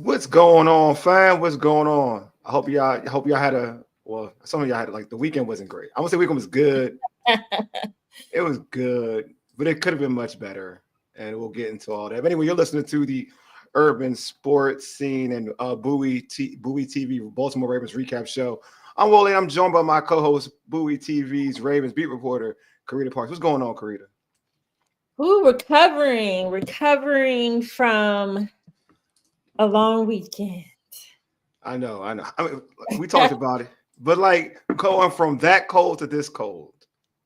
What's going on, fam? What's going on? I hope y'all had some of y'all had like the weekend wasn't great. I would say weekend was good. It was good, but it could have been much better. And we'll get into all that. But anyway, you're listening to the Urban Sports Scene and Bowie TV Baltimore Ravens recap show. I'm Wole. I'm joined by my co-host, Bowie TV's Ravens beat reporter, Carita Parks. What's going on, Carita? Recovering from a long weekend. I know. I mean, we talked about it, but like going from that cold to this cold,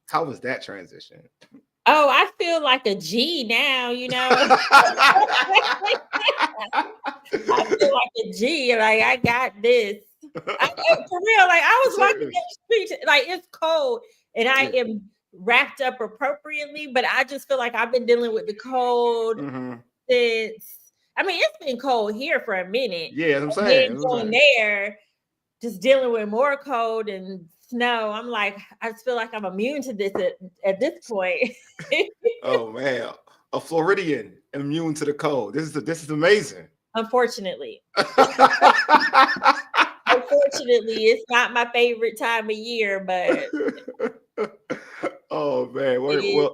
how was that transition? Oh, I feel like a G now, I feel like a G. Like, I got this. For real, like, I was walking down the street, like, it's cold, and I am wrapped up appropriately, but I just feel like I've been dealing with the cold since. I mean, it's been cold here for a minute. Yeah, I'm saying. Then going there, just dealing with more cold and snow. I'm like, I just feel like I'm immune to this at this point. Oh man, a Floridian immune to the cold. This is amazing. Unfortunately, it's not my favorite time of year, but oh man, it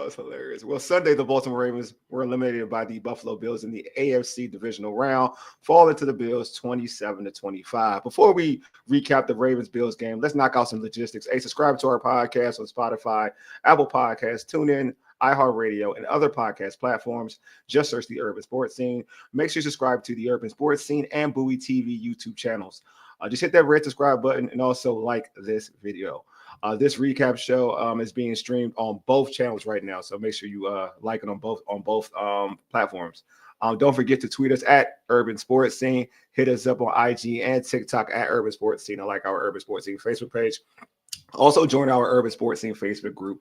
it's hilarious. Well, Sunday, the Baltimore Ravens were eliminated by the Buffalo Bills in the AFC Divisional Round, falling to the Bills 27-25. Before we recap the Ravens-Bills game, let's knock out some logistics. Hey, subscribe to our podcast on Spotify, Apple Podcasts, TuneIn, iHeartRadio, and other podcast platforms. Just search the Urban Sports Scene. Make sure you subscribe to the Urban Sports Scene and Bowie TV YouTube channels. Just hit that red subscribe button and also like this video. This recap show is being streamed on both channels right now, so make sure you like it on both platforms. Don't forget to tweet us at Urban Sports Scene. Hit us up on IG and TikTok at Urban Sports Scene. I like our Urban Sports Scene Facebook page. Also join our Urban Sports Scene Facebook group.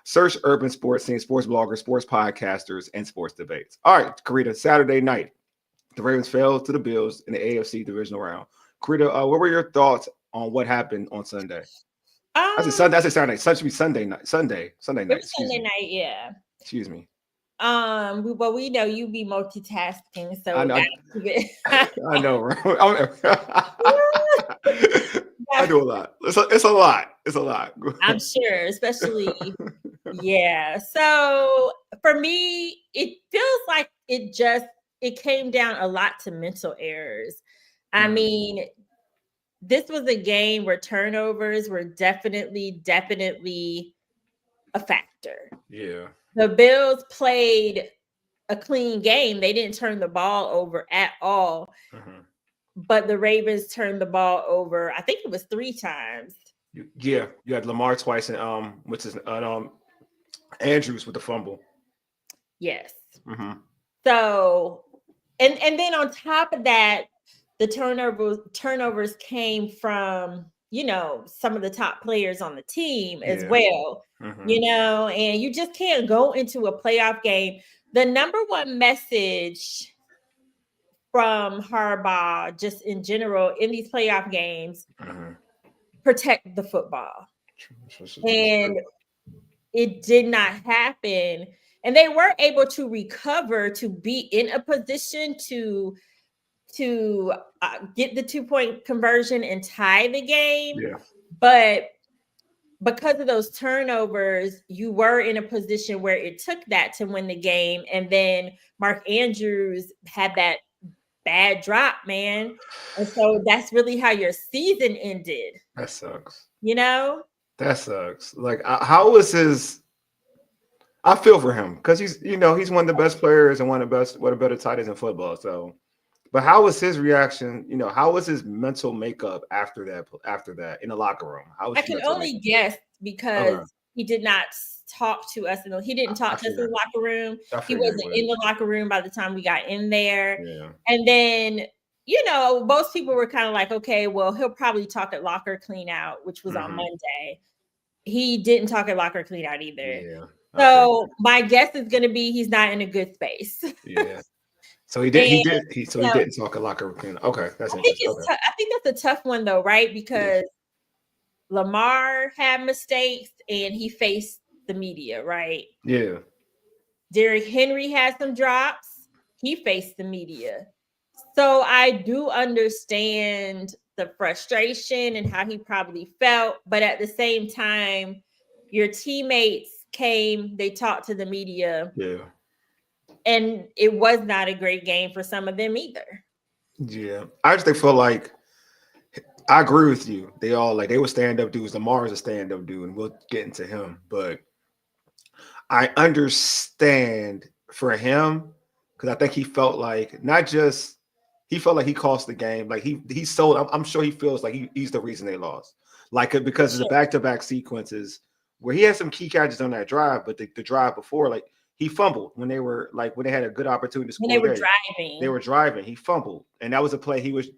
Search Urban Sports Scene, sports bloggers, sports podcasters, and sports debates. All right, Carita, Saturday night, the Ravens fell to the Bills in the AFC Divisional Round. Carita, what were your thoughts on what happened on Sunday? I said Sunday. I said Saturday. Sunday should be Sunday night. Sunday night. Sunday night, yeah. Excuse me. But we know you be multitasking, so I know, right? I do a lot. It's a lot. It's a lot. I'm sure, especially, yeah. So for me, it feels like it came down a lot to mental errors. I mean, this was a game where turnovers were definitely a factor. Yeah. The Bills played a clean game. They didn't turn the ball over at all. But the Ravens turned the ball over, I think it was 3 times. You had Lamar twice and Andrews with the fumble. Yes. So and then on top of that, the turnovers came from, some of the top players on the team as well, and you just can't go into a playoff game. The number one message from Harbaugh, just in general, in these playoff games, protect the football. And it did not happen. And they were able to recover, to be in a position to get the 2-point conversion and tie the game. Yeah. But because of those turnovers, you were in a position where it took that to win the game. And then Mark Andrews had that bad drop, man. And so that's really how your season ended. That sucks. That sucks. Like, how was his? I feel for him because he's one of the best players and one of the better tight ends in football. So, but how was his reaction? How was his mental makeup after that in the locker room? I can only guess because he did not talk to us. He didn't talk to us in the locker room. He wasn't in the locker room by the time we got in there. Yeah. And then, most people were kind of like, okay, well, he'll probably talk at locker clean out, which was on Monday. He didn't talk at locker clean out either. Yeah. So my guess is going to be he's not in a good space. Yeah. So he didn't talk a locker room. Okay, that's interesting. I think that's a tough one though, right? Because Lamar had mistakes and he faced the media, right? Yeah. Derrick Henry had some drops. He faced the media. So I do understand the frustration and how he probably felt, but at the same time, your teammates came, they talked to the media. Yeah. And it was not a great game for some of them either. Yeah. I just feel like I agree with you. They all they were stand-up dudes. Lamar is a stand-up dude, and we'll get into him. But I understand for him because I think he felt like not just he felt like he cost the game. Like he sold. I'm sure he feels like he's the reason they lost. Like because of the back-to-back sequences where he had some key catches on that drive, but the drive before, like he fumbled when they were when they had a good opportunity to score. When they were driving. They were driving. He fumbled, and that was a play he was.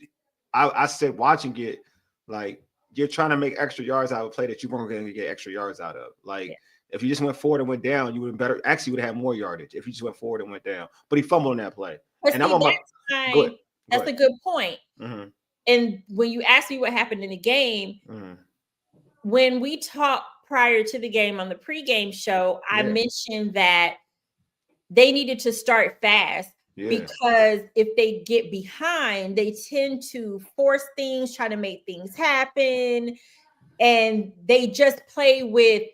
I said watching it, like you're trying to make extra yards out of a play that you weren't going to get extra yards out of. Like if you just went forward and went down, you would have better. Actually, would have had more yardage if you just went forward and went down. But he fumbled on that play. But and see, that's a good point. Mm-hmm. And when you ask me what happened in the game, when we talked prior to the game on the pregame show, I mentioned that they needed to start fast. Because if they get behind, they tend to force things, try to make things happen, and they just play with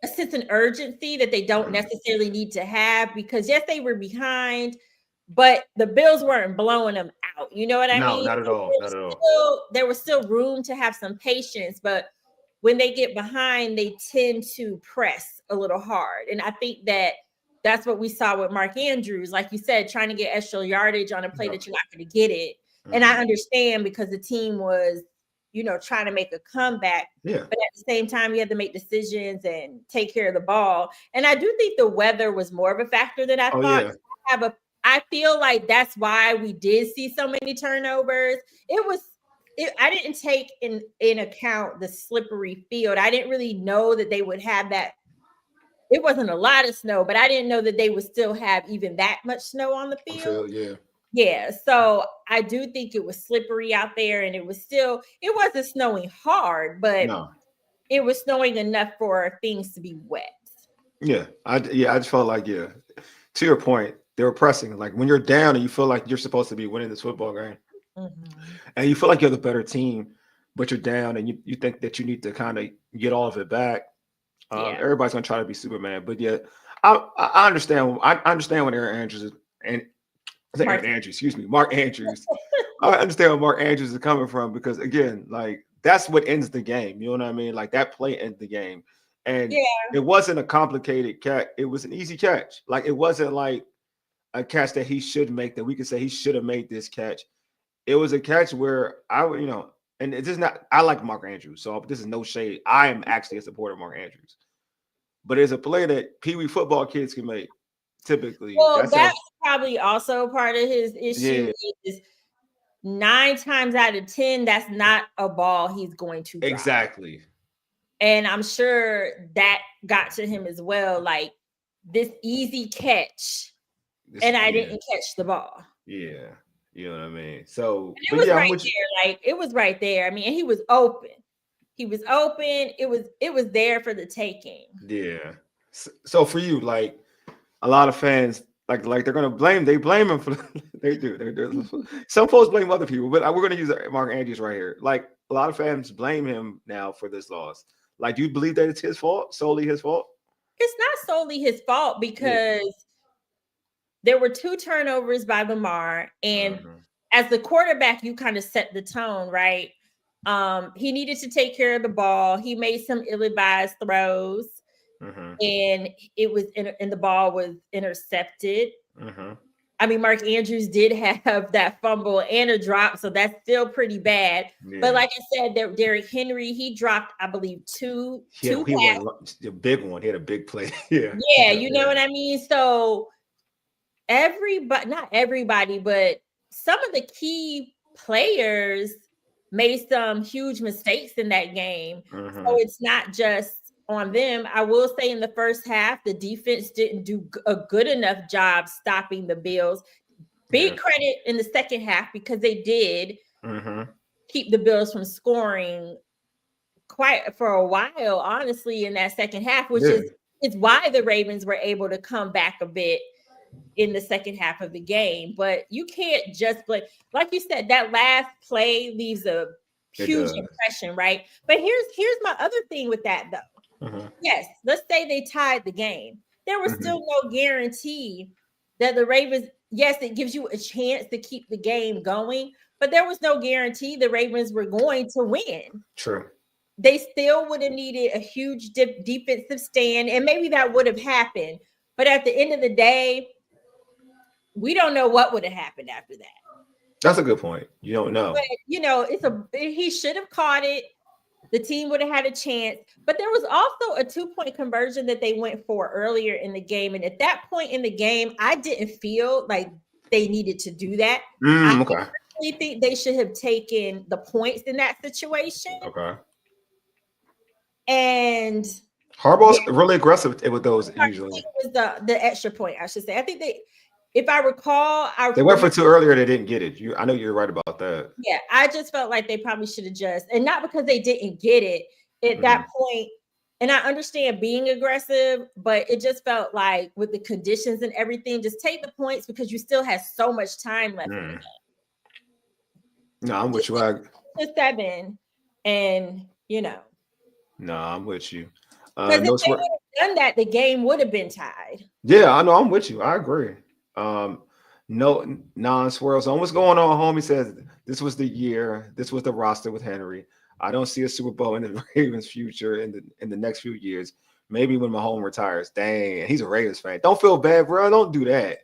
a sense of urgency that they don't necessarily need to have. Because yes, they were behind, but the Bills weren't blowing them out. You know what I mean? No, not at all. Not at all. There was still room to have some patience, but when they get behind, they tend to press a little hard, and I think that's what we saw with Mark Andrews. Like you said, trying to get extra yardage on a play that you're not going to get it. And I understand because the team was, trying to make a comeback. Yeah. But at the same time, you had to make decisions and take care of the ball. And I do think the weather was more of a factor than I thought. Yeah. I feel like that's why we did see so many turnovers. I didn't take in account the slippery field. I didn't really know that they would have that. It wasn't a lot of snow, but I didn't know that they would still have even that much snow on the field. Yeah. So I do think it was slippery out there, and it wasn't snowing hard, but it was snowing enough for things to be wet. Yeah. I just felt like, to your point, they were pressing. Like when you're down and you feel like you're supposed to be winning this football game, and you feel like you're the better team, but you're down and you think that you need to kind of get all of it back. Everybody's gonna try to be Superman, but I understand. I understand what Mark Andrews. I understand where Mark Andrews is coming from because again, like that's what ends the game. You know what I mean? Like that play ends the game, and it wasn't a complicated catch. It was an easy catch. Like it wasn't like a catch that he should make that we could say he should have made this catch. It was a catch where and it's just not. I like Mark Andrews, so this is no shade. I am actually a supporter of Mark Andrews. But it's a play that Pee Wee football kids can make, typically. Well, that's probably also part of his issue. Is 9 times out of 10, that's not a ball he's going to drop. Exactly. And I'm sure that got to him as well. Like this easy catch, and I didn't catch the ball. Yeah, you know what I mean. So it was right there. Like it was right there. I mean, and he was open. He was open. It was there for the taking. Yeah. So for you, like a lot of fans, like they're gonna blame. They blame him for. They do. Some folks blame other people, but we're gonna use Mark Andrews right here. Like a lot of fans blame him now for this loss. Like, do you believe that it's his fault? Solely his fault? It's not solely his fault because there were 2 turnovers by Lamar, and as the quarterback, you kind of set the tone, right? He needed to take care of the ball. He made some ill-advised throws, and the ball was intercepted. I mean, Mark Andrews did have that fumble and a drop, so that's still pretty bad. Yeah. But like I said, Derrick Henry, he dropped, I believe, two passes. A big one. He had a big play. Yeah, you know what I mean? So not everybody, but some of the key players made some huge mistakes in that game. So it's not just on them. I will say in the first half, the defense didn't do a good enough job stopping the Bills. Big credit in the second half because they did keep the Bills from scoring quite for a while, honestly, in that second half, which is why the Ravens were able to come back a bit. in the second half of the game. But you can't just play. Like you said, that last play leaves a huge impression, right? But here's my other thing with that, though. Yes, let's say they tied the game. There was still no guarantee that the Ravens, yes, it gives you a chance to keep the game going, but there was no guarantee the Ravens were going to win. True. They still would have needed a huge defensive stand, and maybe that would have happened. But at the end of the day, we don't know what would have happened after that. That's a good point. You don't know. But, he should have caught it. The team would have had a chance. But there was also a 2-point conversion that they went for earlier in the game. And at that point in the game, I didn't feel like they needed to do that. I personally think they should have taken the points in that situation. Okay. And Harbaugh's really aggressive with those usually. It was the extra point, I should say. I think if I recall, they went for 2 earlier. They didn't get it. I know you're right about that. Yeah, I just felt like they probably should have and not because they didn't get it at that point. And I understand being aggressive, but it just felt like with the conditions and everything, just take the points because you still have so much time left in the game. No, I'm with you. 7, and No, I'm with you. Because if they would have done that, the game would have been tied. Yeah, I know. I'm with you. I agree. No non-swirls on what's going on, home. He says this was the year, this was the roster with Henry. I don't see a Super Bowl in the Ravens' future in the next few years. Maybe when Mahomes retires. Dang, he's a Ravens fan. Don't feel bad, bro. Don't do that.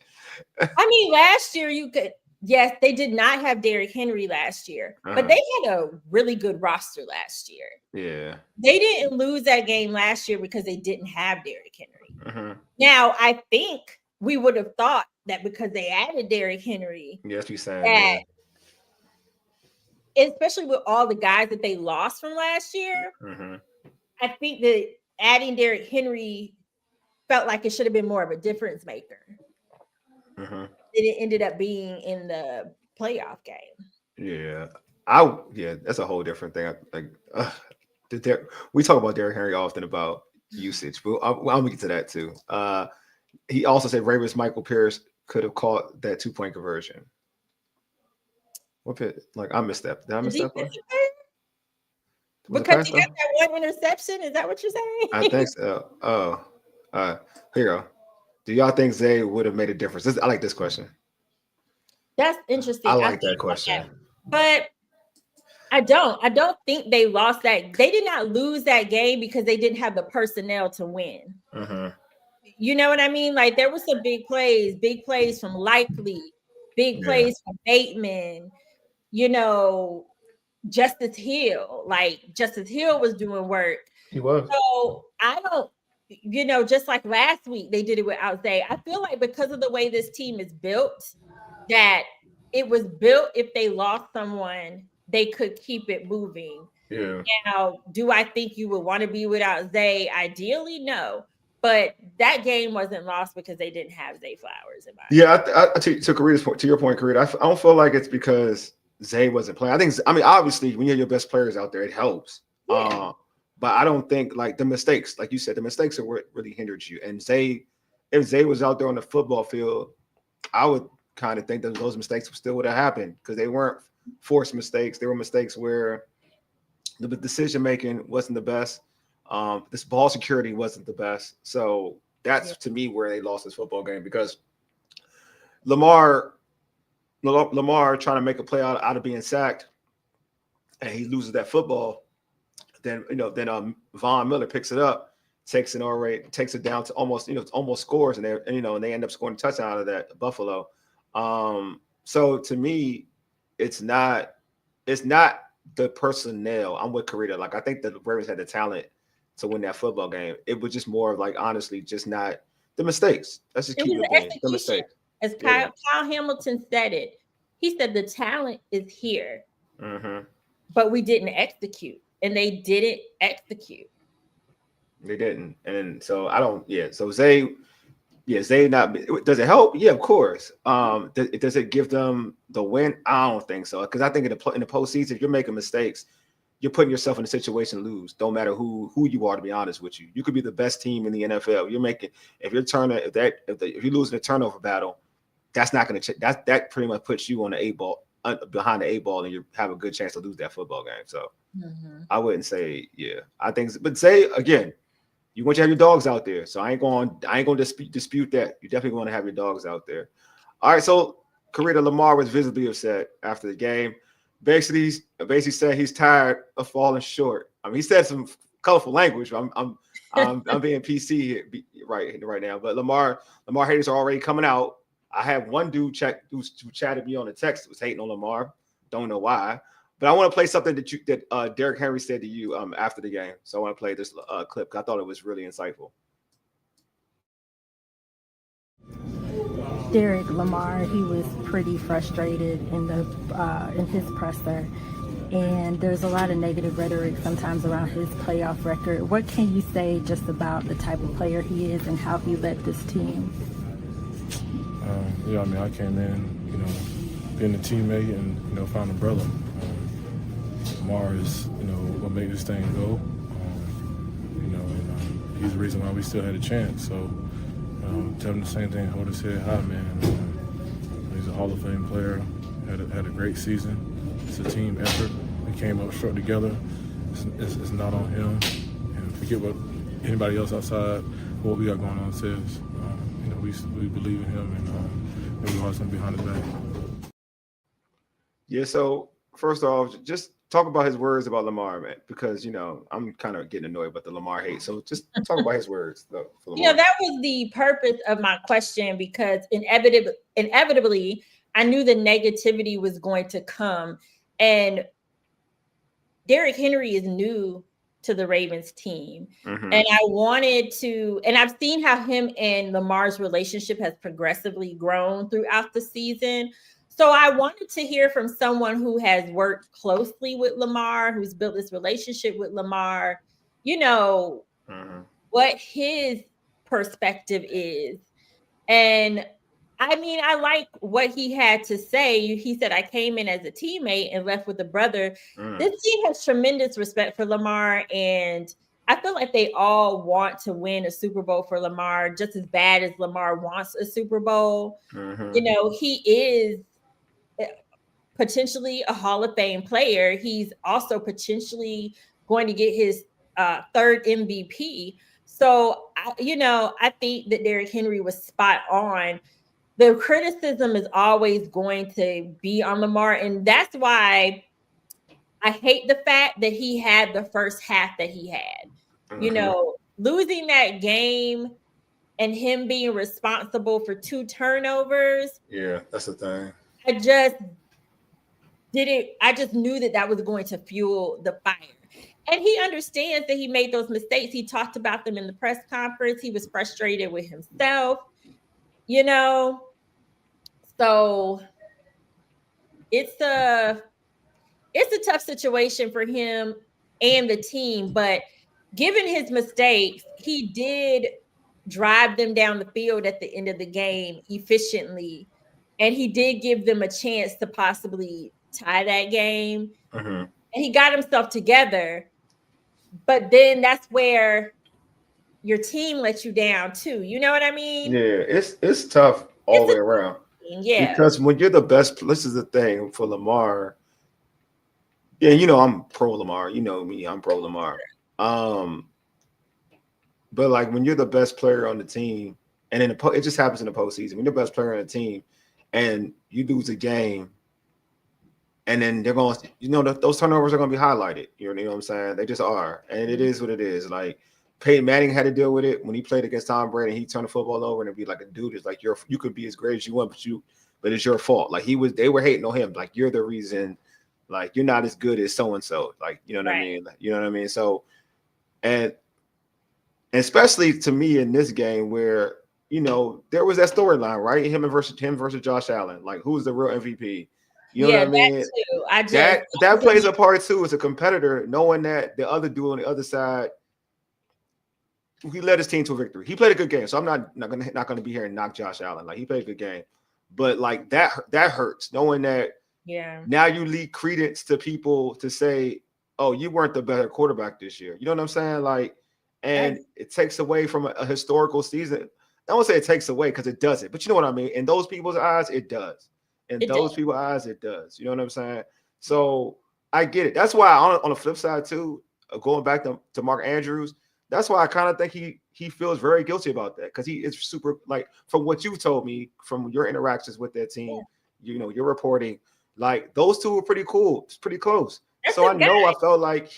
I mean, last year yes, they did not have Derrick Henry last year, but they had a really good roster last year. Yeah. They didn't lose that game last year because they didn't have Derrick Henry. Now, I think we would have thought that because they added Derrick Henry. Yes, you're saying. Especially with all the guys that they lost from last year, I think that adding Derrick Henry felt like it should have been more of a difference maker. It ended up being in the playoff game. Yeah. That's a whole different thing. We talk about Derrick Henry often about usage, but I'm gonna get to that too. He also said Ravens Michael Pierce could have caught that 2-point conversion. I missed that. Did I miss that part? Because he got that one interception? Is that what you're saying? I think so. Here you go. Do y'all think Zay would have made a difference? I like this question. That's interesting. I like that question. But I don't think they lost that. They did not lose that game because they didn't have the personnel to win. You know what I mean? Like there were some big plays from Likely, big plays from Bateman, Justice Hill. Like Justice Hill was doing work. He was. So I don't, just like last week, they did it without Zay. I feel like because of the way this team is built, that it was built if they lost someone, they could keep it moving. Yeah. Now, do I think you would want to be without Zay? Ideally, no. But that game wasn't lost because they didn't have Zay Flowers. To your point, Carita, I don't feel like it's because Zay wasn't playing. Obviously, when you have your best players out there, it helps. Yeah. But I don't think like the mistakes, like you said, the mistakes are what really hindered you. And if Zay was out there on the football field, I would kind of think that those mistakes still would have happened because they weren't forced mistakes. They were mistakes where the decision making wasn't the best. This ball security wasn't the best. So that's to me where they lost this football game because Lamar trying to make a play out of being sacked and he loses that football. Then Von Miller picks it up, takes it down to almost scores, and they end up scoring a touchdown out of that Buffalo. So to me, it's not the personnel. I'm with Carita. Like I think the Ravens had the talent to win that football game. It was just more of like honestly, just not the mistakes. Let's just keep it the mistakes. As Kyle Hamilton said it, he said the talent is here, but we didn't execute. And they didn't execute. They didn't. And so I don't, So Zay not, does it help? Yeah, of course. Does it give them the win? I don't think so. Because I think in the postseason, if you're making mistakes, you're putting yourself in a situation to lose. Don't matter who you are, to be honest with you. You could be the best team in the NFL. If you're losing a turnover battle, that's not going to that pretty much puts you on the A-ball, behind the A-ball, and you have a good chance to lose that football game. So I wouldn't say, I think, but say again, you want to have your dogs out there. So I ain't going to dispute that. You definitely want to have your dogs out there. All right. So Carita, Lamar was visibly upset after the game. Basically said he's tired of falling short. I mean, he said some colorful language. I'm being PC here, right now. But Lamar haters are already coming out. I had one dude who chatted me on the text was hating on Lamar. Don't know why. But I want to play something that Derrick Henry said to you after the game. So I want to play this clip because I thought it was really insightful. Derrick, Lamar, he was pretty frustrated in his presser, and there's a lot of negative rhetoric sometimes around his playoff record. What can you say just about the type of player he is and how he led this team? I mean, I came in, being a teammate and, found a brother. Lamar is, what made this thing go, and he's the reason why we still had a chance. So, tell him the same thing, hold his head high, man. He's a Hall of Fame player, had a great season. It's a team effort. We came up short together. It's not on him. And forget what anybody else outside what we got going on says. We believe in him, and we always going to be behind his back. Yeah, so first off, just talk about his words about Lamar, man, because, I'm kind of getting annoyed about the Lamar hate. So just talk about his words, though. For Lamar. That was the purpose of my question, because inevitably, I knew the negativity was going to come. And Derrick Henry is new to the Ravens team. And I wanted to, and I've seen how him and Lamar's relationship has progressively grown throughout the season. So I wanted to hear from someone who has worked closely with Lamar, who's built this relationship with Lamar, what his perspective is. And I mean, I like what he had to say. He said, I came in as a teammate and left with a brother. This team has tremendous respect for Lamar, and I feel like they all want to win a Super Bowl for Lamar just as bad as Lamar wants a Super Bowl. He is potentially a Hall of Fame player. He's also potentially going to get his third MVP. So, I think that Derrick Henry was spot on. The criticism is always going to be on Lamar. And that's why I hate the fact that he had the first half that he had. Losing that game and him being responsible for 2 turnovers. Yeah, that's the thing. I just knew that was going to fuel the fire. And he understands that he made those mistakes. He talked about them in the press conference. He was frustrated with himself, So it's a tough situation for him and the team, but given his mistakes, he did drive them down the field at the end of the game efficiently, and he did give them a chance to possibly tie that game. And he got himself together, but then that's where your team lets you down too. You know what I mean? Yeah, it's tough all the way around. Yeah, because when you're the best, this is the thing for Lamar. Yeah, I'm pro Lamar. You know me, I'm pro Lamar. But like when you're the best player on the team, and it just happens in the postseason. When you're the best player on the team, and you lose a game, and then they're going, those turnovers are going to be highlighted. You know what I'm saying? They just are, and it is what it is. Like Peyton Manning had to deal with it when he played against Tom Brady. He turned the football over, and it'd be like, a dude is like, you could be as great as you want, but it's your fault. Like they were hating on him. Like, you're the reason. Like, you're not as good as so and so. Like, you know what I mean? Like, you know what I mean? So, and especially to me in this game where there was that storyline, right? Him versus Josh Allen. Like, who's the real MVP? You know what I mean? That plays a part too as a competitor, knowing that the other dude on the other side, he led his team to a victory. He played a good game, so I'm not gonna be here and knock Josh Allen. Like, he played a good game, but like that hurts, knowing that. Yeah. Now you lead credence to people to say, oh, you weren't the better quarterback this year. You know what I'm saying? Like, and it takes away from a historical season. I won't say it takes away because it doesn't, but you know what I mean? In those people's eyes, it does. In those people's eyes, it does. You know what I'm saying? So I get it. That's why on the flip side too, going back to Mark Andrews, that's why I kind of think he feels very guilty about that because he is super, like, from what you told me from your interactions with that team, you know, your reporting, like those two were pretty cool. It's pretty close. So I know I felt like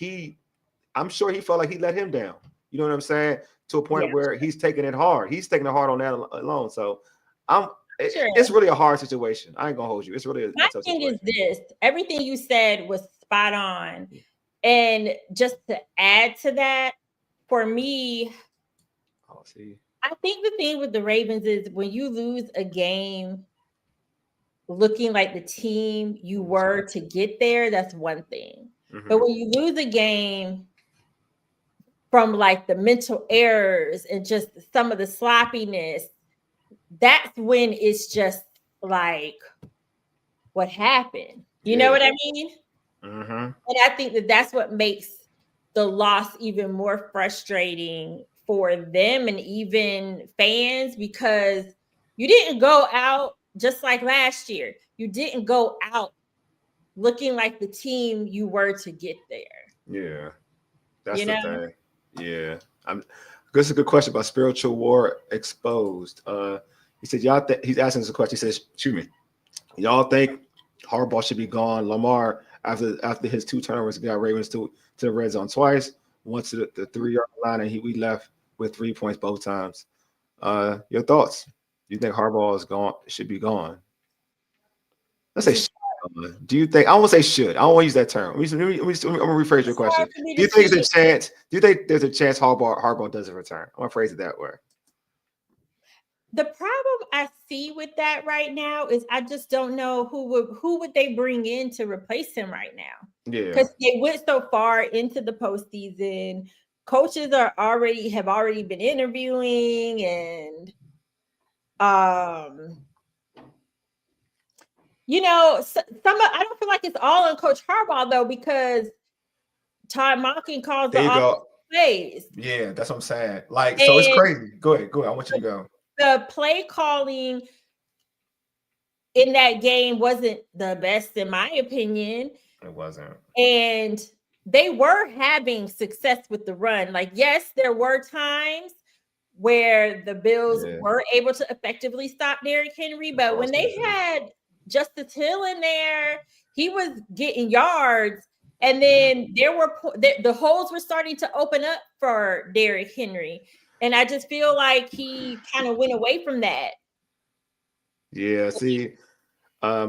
I'm sure he felt like he let him down. You know what I'm saying? To a point where he's taking it hard. He's taking it hard on that alone. So it's really a hard situation. I ain't gonna hold you. It's really a tough thing situation. is this: everything you said was spot on, and just to add to that, for me, I think the thing with the Ravens is when you lose a game looking like the team you were to get there, that's one thing. But when you lose a game from like the mental errors and just some of the sloppiness, that's when it's just like, what happened? You know what I mean? And I think that's what makes the loss even more frustrating for them and even fans, because you didn't go out just like last year. You didn't go out looking like the team you were to get there. Yeah, that's the thing. Yeah, this is a good question about spiritual war exposed. He said, y'all he's asking us a question. He says, "Shoot me, y'all think Harbaugh should be gone? Lamar, after his 2 turnovers, got Ravens to the red zone twice, once to the 3-yard line, and we left with 3 points both times. Your thoughts? Do you think Harbaugh should be gone? Let's say." Do you think, I won't say should, I don't want to use that term. I'm gonna rephrase your question. Do you think there's a chance? Do you think there's a chance Harbaugh doesn't return? I'm gonna phrase it that way. The problem I see with that right now is I just don't know who would they bring in to replace him right now. Yeah, because they went so far into the postseason. Coaches have already been interviewing, and you know, I don't feel like it's all on Coach Harbaugh though, because Todd Monken calls the offensive plays. Yeah, that's what I'm saying. Like, so it's crazy. Go ahead. I want you to go. The play calling in that game wasn't the best, in my opinion. It wasn't. And they were having success with the run. Like, yes, there were times where the Bills were able to effectively stop Derrick Henry, but when they had Justice Hill in there, he was getting yards, and then the holes were starting to open up for Derrick Henry, and I just feel like he kind of went away from that. Yeah, see,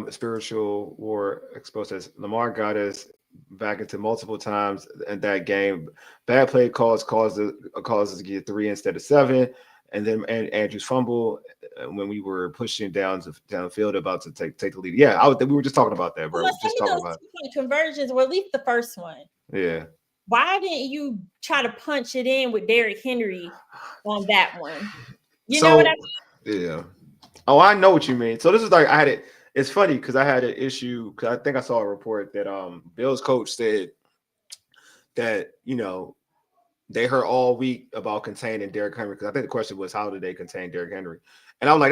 spiritual war exposed says Lamar got us back into multiple times in that game. Bad play calls caused us to get 3 instead of 7. And then Andrew's fumble when we were pushing downfield about to take the lead. Yeah, we were just talking about that, bro. Just talking about conversions, or at least the first one. Yeah. Why didn't you try to punch it in with Derrick Henry on that one? You know what I mean? Yeah. Oh, I know what you mean. So this is like it's funny because I had an issue because I think I saw a report that Bill's coach said that, you know, they heard all week about containing Derrick Henry, because I think the question was, how did they contain Derrick Henry? And I'm like,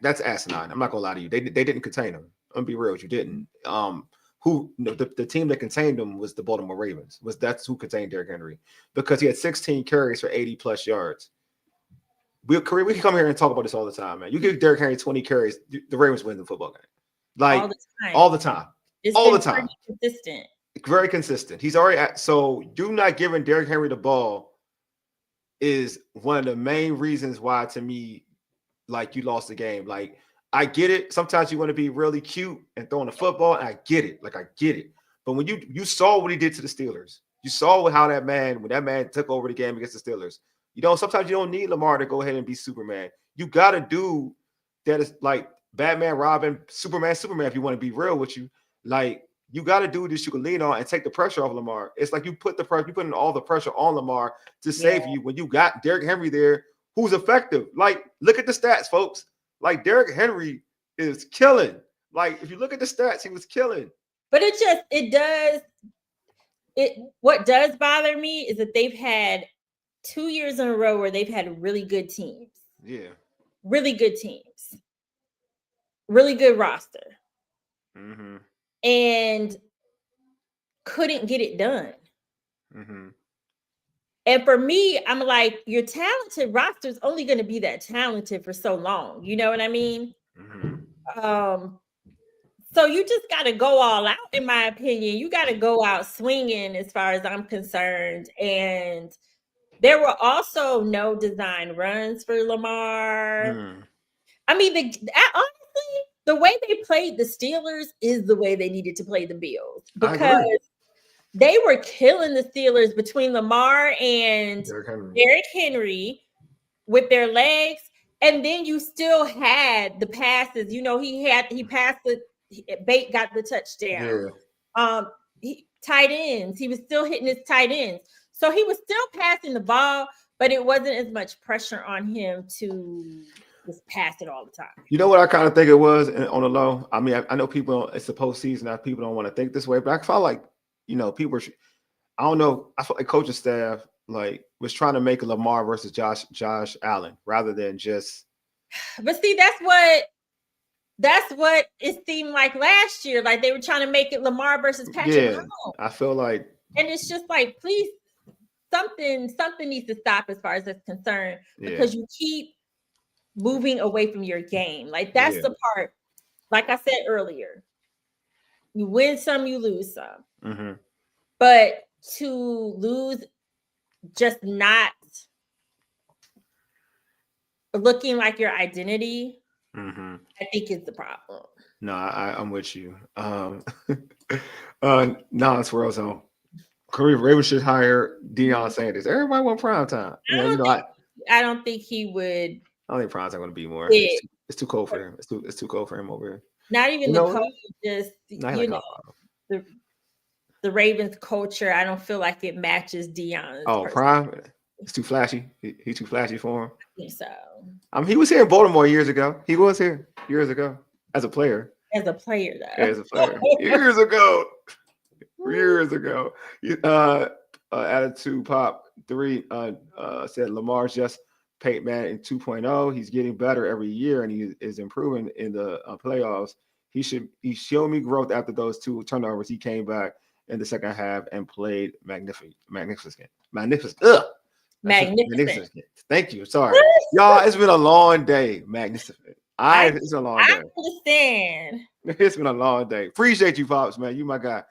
that's asinine. I'm not gonna lie to you. They didn't contain him. I'm gonna be real with you. Didn't. The team that contained him was the Baltimore Ravens. That's who contained Derrick Henry, because he had 16 carries for 80+ yards. We can come here and talk about this all the time, man. You give Derrick Henry 20 carries, the Ravens win the football game. Like all the time. It's all the time. Consistent. Very consistent. He's already so you not giving Derrick Henry the ball is one of the main reasons why, to me, like, you lost the game. Like, I get it. Sometimes you want to be really cute and throwing the football, and I get it. Like, I get it. But when you saw what he did to the Steelers, you saw how when that man took over the game against the Steelers. You know, sometimes you don't need Lamar to go ahead and be Superman. You got to do that. Is like Batman, Robin, Superman, if you want to be real with you. Like, you got to do this you can lean on and take the pressure off Lamar. It's like you put in all the pressure on Lamar to save you when you got Derrick Henry there, who's effective. Like, look at the stats, folks. Like, Derrick Henry is killing. Like, if you look at the stats, he was killing. But it what does bother me is that they've had 2 years in a row where they've had really good teams. Yeah. Really good teams. Really good roster. Mm-hmm. And couldn't get it done. Mm-hmm. And for me, I'm like, your talented roster is only going to be that talented for so long. You know what I mean? Mm-hmm. So you just got to go all out, in my opinion. You got to go out swinging as far as I'm concerned. And there were also no design runs for Lamar. Mm. I mean, honestly, the way they played the Steelers is the way they needed to play the Bills, because they were killing the Steelers between Lamar and Derrick Henry with their legs. And then you still had the passes. You know, he passed Bate got the touchdown. Yeah. Tight ends. He was still hitting his tight ends. So he was still passing the ball, but it wasn't as much pressure on him to just pass it all the time. You know what I kind of think it was on the low? I mean, I know people, it's the postseason, that people don't want to think this way, but I felt like, you know, people were, I don't know, I felt like coaching staff like was trying to make Lamar versus Josh Allen rather than just. But see, that's what it seemed like last year. Like they were trying to make it Lamar versus Patrick Mahomes. I feel like, and it's just like, please, something needs to stop as far as that's concerned, because you keep moving away from your game. Like that's the part. Like I said earlier, you win some, you lose some. Mm-hmm. But to lose just not looking like your identity, I think is the problem. No, I'm with you. Swirl zone. Ravens should hire Deion Sanders. Everybody want prime time. I don't think he would. I don't think prime's going to be more. It's too cold for him. It's too cold for him over here. Not even the coach, just the Ravens culture. I don't feel like it matches Deion's. Oh, prime. It's too flashy. He's too flashy for him. I think so. He was here in Baltimore years ago. He was here years ago as a player. As a player, though. As a player. Years ago. Attitude Pop 3 said Lamar's just Peyton Manning 2.0. He's getting better every year, and he is improving in the playoffs. He showed me growth after those 2 turnovers. He came back in the second half and played magnificent. Thank you. Sorry, y'all. It's been a long day. Magnificent. It's a long day. I understand. It's been a long day. Appreciate you, Pops, man. You my guy.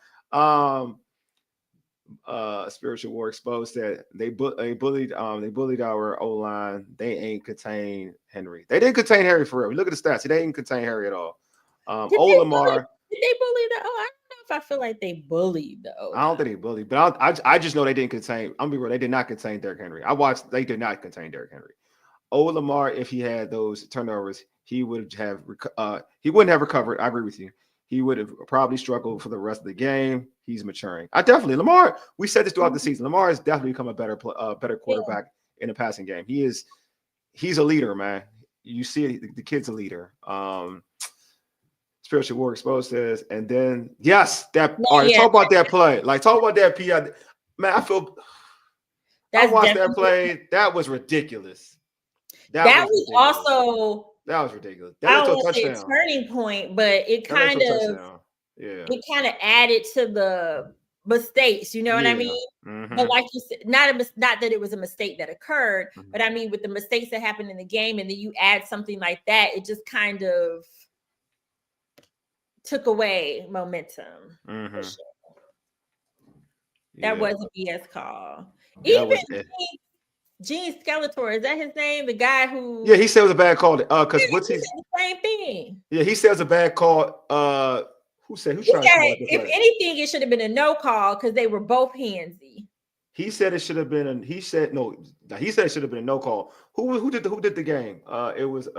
Spiritual War Exposed said they bullied our O-line. They ain't contain Henry. They didn't contain Harry for real. Look at the stats. They didn't contain Harry at all. Did they bully the O? I don't know if I feel like they bullied the O. I don't think they bullied, but I just know they didn't contain. I'm be real. They did not contain Derrick Henry. They did not contain Derrick Henry. Lamar, if he had those turnovers, he wouldn't have recovered. I agree with you. He would have probably struggled for the rest of the game. He's maturing. Lamar, we said this throughout the season. Lamar has definitely become a better quarterback in the passing game. He's a leader, man. You see it, the kid's a leader. Spiritual War Exposed says, and then talk about that play. Like talk about that PI. Man, I watched that play. That was ridiculous. That was ridiculous. That was a touchdown. A turning point, but it kind of added to the mistakes. You know what I mean? Mm-hmm. But like you said, not that it was a mistake that occurred, but I mean with the mistakes that happened in the game, and then you add something like that, it just kind of took away momentum. Mm-hmm. Sure. That was a BS call. Even Gene Skeletor, is that his name? The guy who? Yeah, he said it was a bad call. Because he said the same thing. Yeah, he said it was a bad call. Who said? If anything, it should have been a no call because they were both handsy. He said it should have been. He said it should have been a no call. Who did the game? It was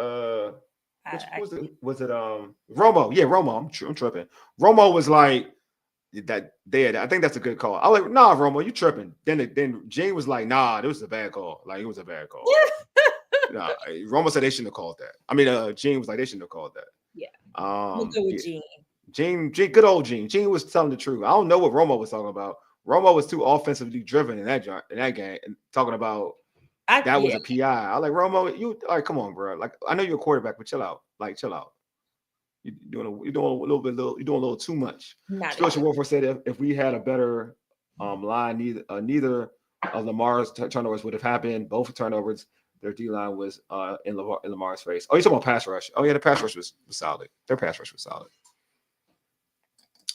was it Romo? Yeah, Romo. I'm tripping. Romo was like that. I think that's a good call. I was like, nah, Romo, you tripping. Then Gene was like, nah, it was a bad call. Like it was a bad call. Nah, Romo said they shouldn't have called that. I mean, Gene was like they shouldn't have called that. Yeah. We'll go with Gene, good old Gene. Gene was telling the truth. I don't know what Romo was talking about Romo was too offensively driven in that game. And talking about that was a PI. I like Romo. You all right? Come on, bro. Like I know you're a quarterback, but chill out. Like chill out. You're doing a little too much. Special Warfare said if we had a better line, neither of Lamar's turnovers would have happened. Both turnovers, their D line was in Lamar's face. Oh, you're talking about pass rush. Oh yeah, the pass rush was solid. Their pass rush was solid.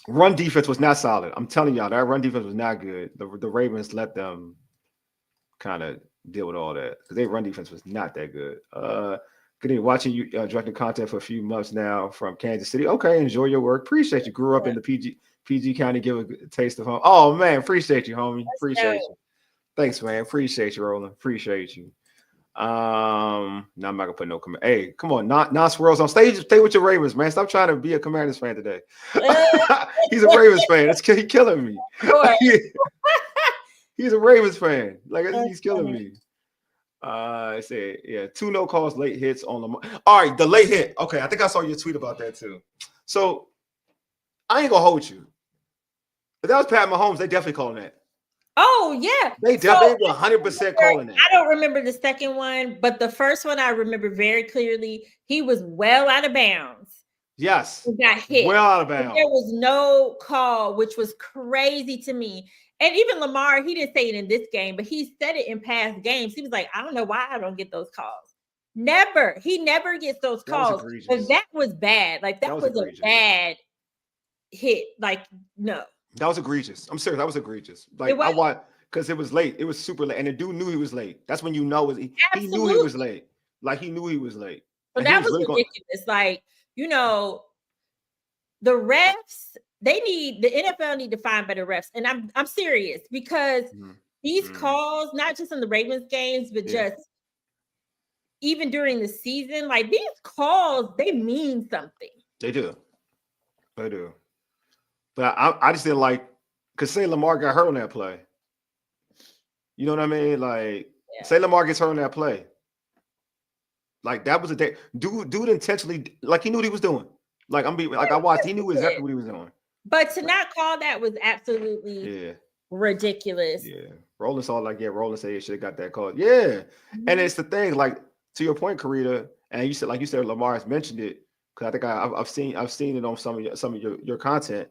Run defense was not solid. I'm telling y'all, that run defense was not good. The Ravens let them kind of deal with all that because their run defense was not that good. Watching you directing content for a few months now from Kansas City. Okay, enjoy your work. Appreciate you. Grew up in the PG County. Give a taste of home. Oh man, appreciate you, homie. Appreciate you. Thanks, man. Appreciate you, Roland. Appreciate you. No, I'm not gonna put no comment. Hey, come on, not swirls on stage. Stay with your Ravens, man. Stop trying to be a Commanders fan today. He's a Ravens fan. He's killing me. He's a Ravens fan. Like he's killing me. I said, yeah, 2 no calls, late hits on Lamar. All right, the late hit. Okay, I think I saw your tweet about that too. So I ain't gonna hold you. If that was Pat Mahomes, they definitely calling that. Oh yeah, they definitely 100% calling that. I don't remember the second one, but the first one I remember very clearly. He was well out of bounds. Yes, he got hit. Well out of bounds. There was no call, which was crazy to me. And even Lamar, he didn't say it in this game, but he said it in past games. He was like, I don't know why I don't get those calls. Never. He never gets those calls. But that was bad. Like that was a bad hit. Like no. That was egregious. I'm serious. That was egregious. Like I watched because it was late. It was super late, and the dude knew he was late. That's when you know he knew he was late. Like he knew he was late. But that was ridiculous. Like the refs. The NFL need to find better refs, and I'm serious because these calls, not just in the Ravens games, but just even during the season, like these calls, they mean something. They do. But I just didn't like because say Lamar got hurt on that play. You know what I mean? Like say Lamar gets hurt on that play. Like that was a day. Dude intentionally, like he knew what he was doing. Like I watched, he knew exactly what he was doing. But to not call that was absolutely ridiculous. Yeah. Roland saw Roland said he should have got that call. Yeah. And it's the thing, like to your point, Carita, and you said Lamar has mentioned it, because I think I've seen it on some of your content.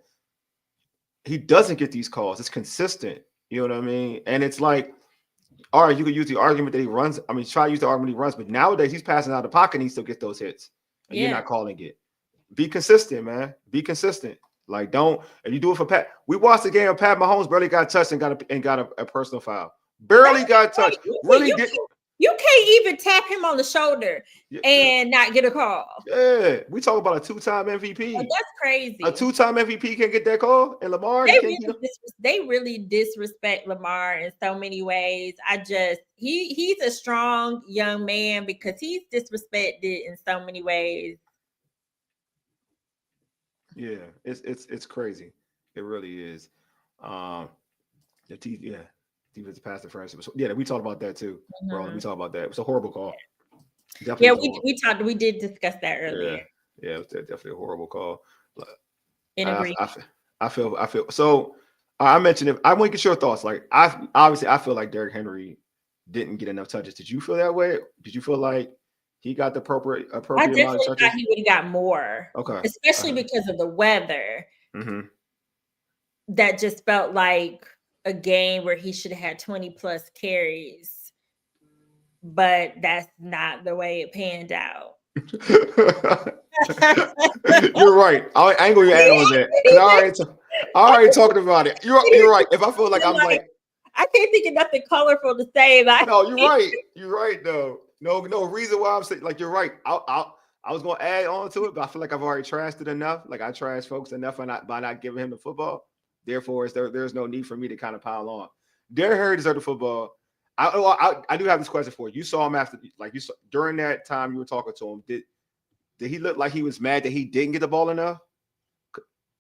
He doesn't get these calls. It's consistent. You know what I mean? And it's like, all right, you could use the argument that he runs. I mean, try to use the argument he runs, but nowadays he's passing out of the pocket and he still gets those hits. And you're not calling it. Be consistent, man. Be consistent. Like, don't, if you do it for Pat, we watched the game of Pat Mahomes barely got touched and got a personal foul. Barely got touched. Really did. You can't even tap him on the shoulder and not get a call. Yeah, we talk about a 2-time MVP. Like, that's crazy. A 2-time MVP can't get that call, and Lamar. They really disrespect Lamar in so many ways. He's a strong young man because he's disrespected in so many ways. Yeah, it's crazy. It really is. Defensive pass defense. Yeah, we talked about that too. Bro, we talked about that. It was a horrible call. Definitely we did discuss that earlier. Yeah, it was definitely a horrible call. I feel so. I mentioned it. I want to get your thoughts. Like, I feel like Derrick Henry didn't get enough touches. Did you feel that way? Did you feel like he got the appropriate I amount of definitely touches? thought he would have got more. Okay, especially because of the weather. That just felt like a game where he should have had 20 plus carries, but that's not the way it panned out. You're right. I ain't gonna add on that. I already talking about it. You're right. If I feel like I'm like I can't think of nothing colorful to say. Like, no, you're right. You're right though. No reason why I'm saying, like, you're right. I was gonna add on to it, but I feel like I've already trashed it enough. Like, I trashed folks enough by not giving him the football. Therefore, there's no need for me to kind of pile on. Derrick Henry deserved the football. I do have this question for you. You saw him after, like, you saw during that time you were talking to him. Did he look like he was mad that he didn't get the ball enough?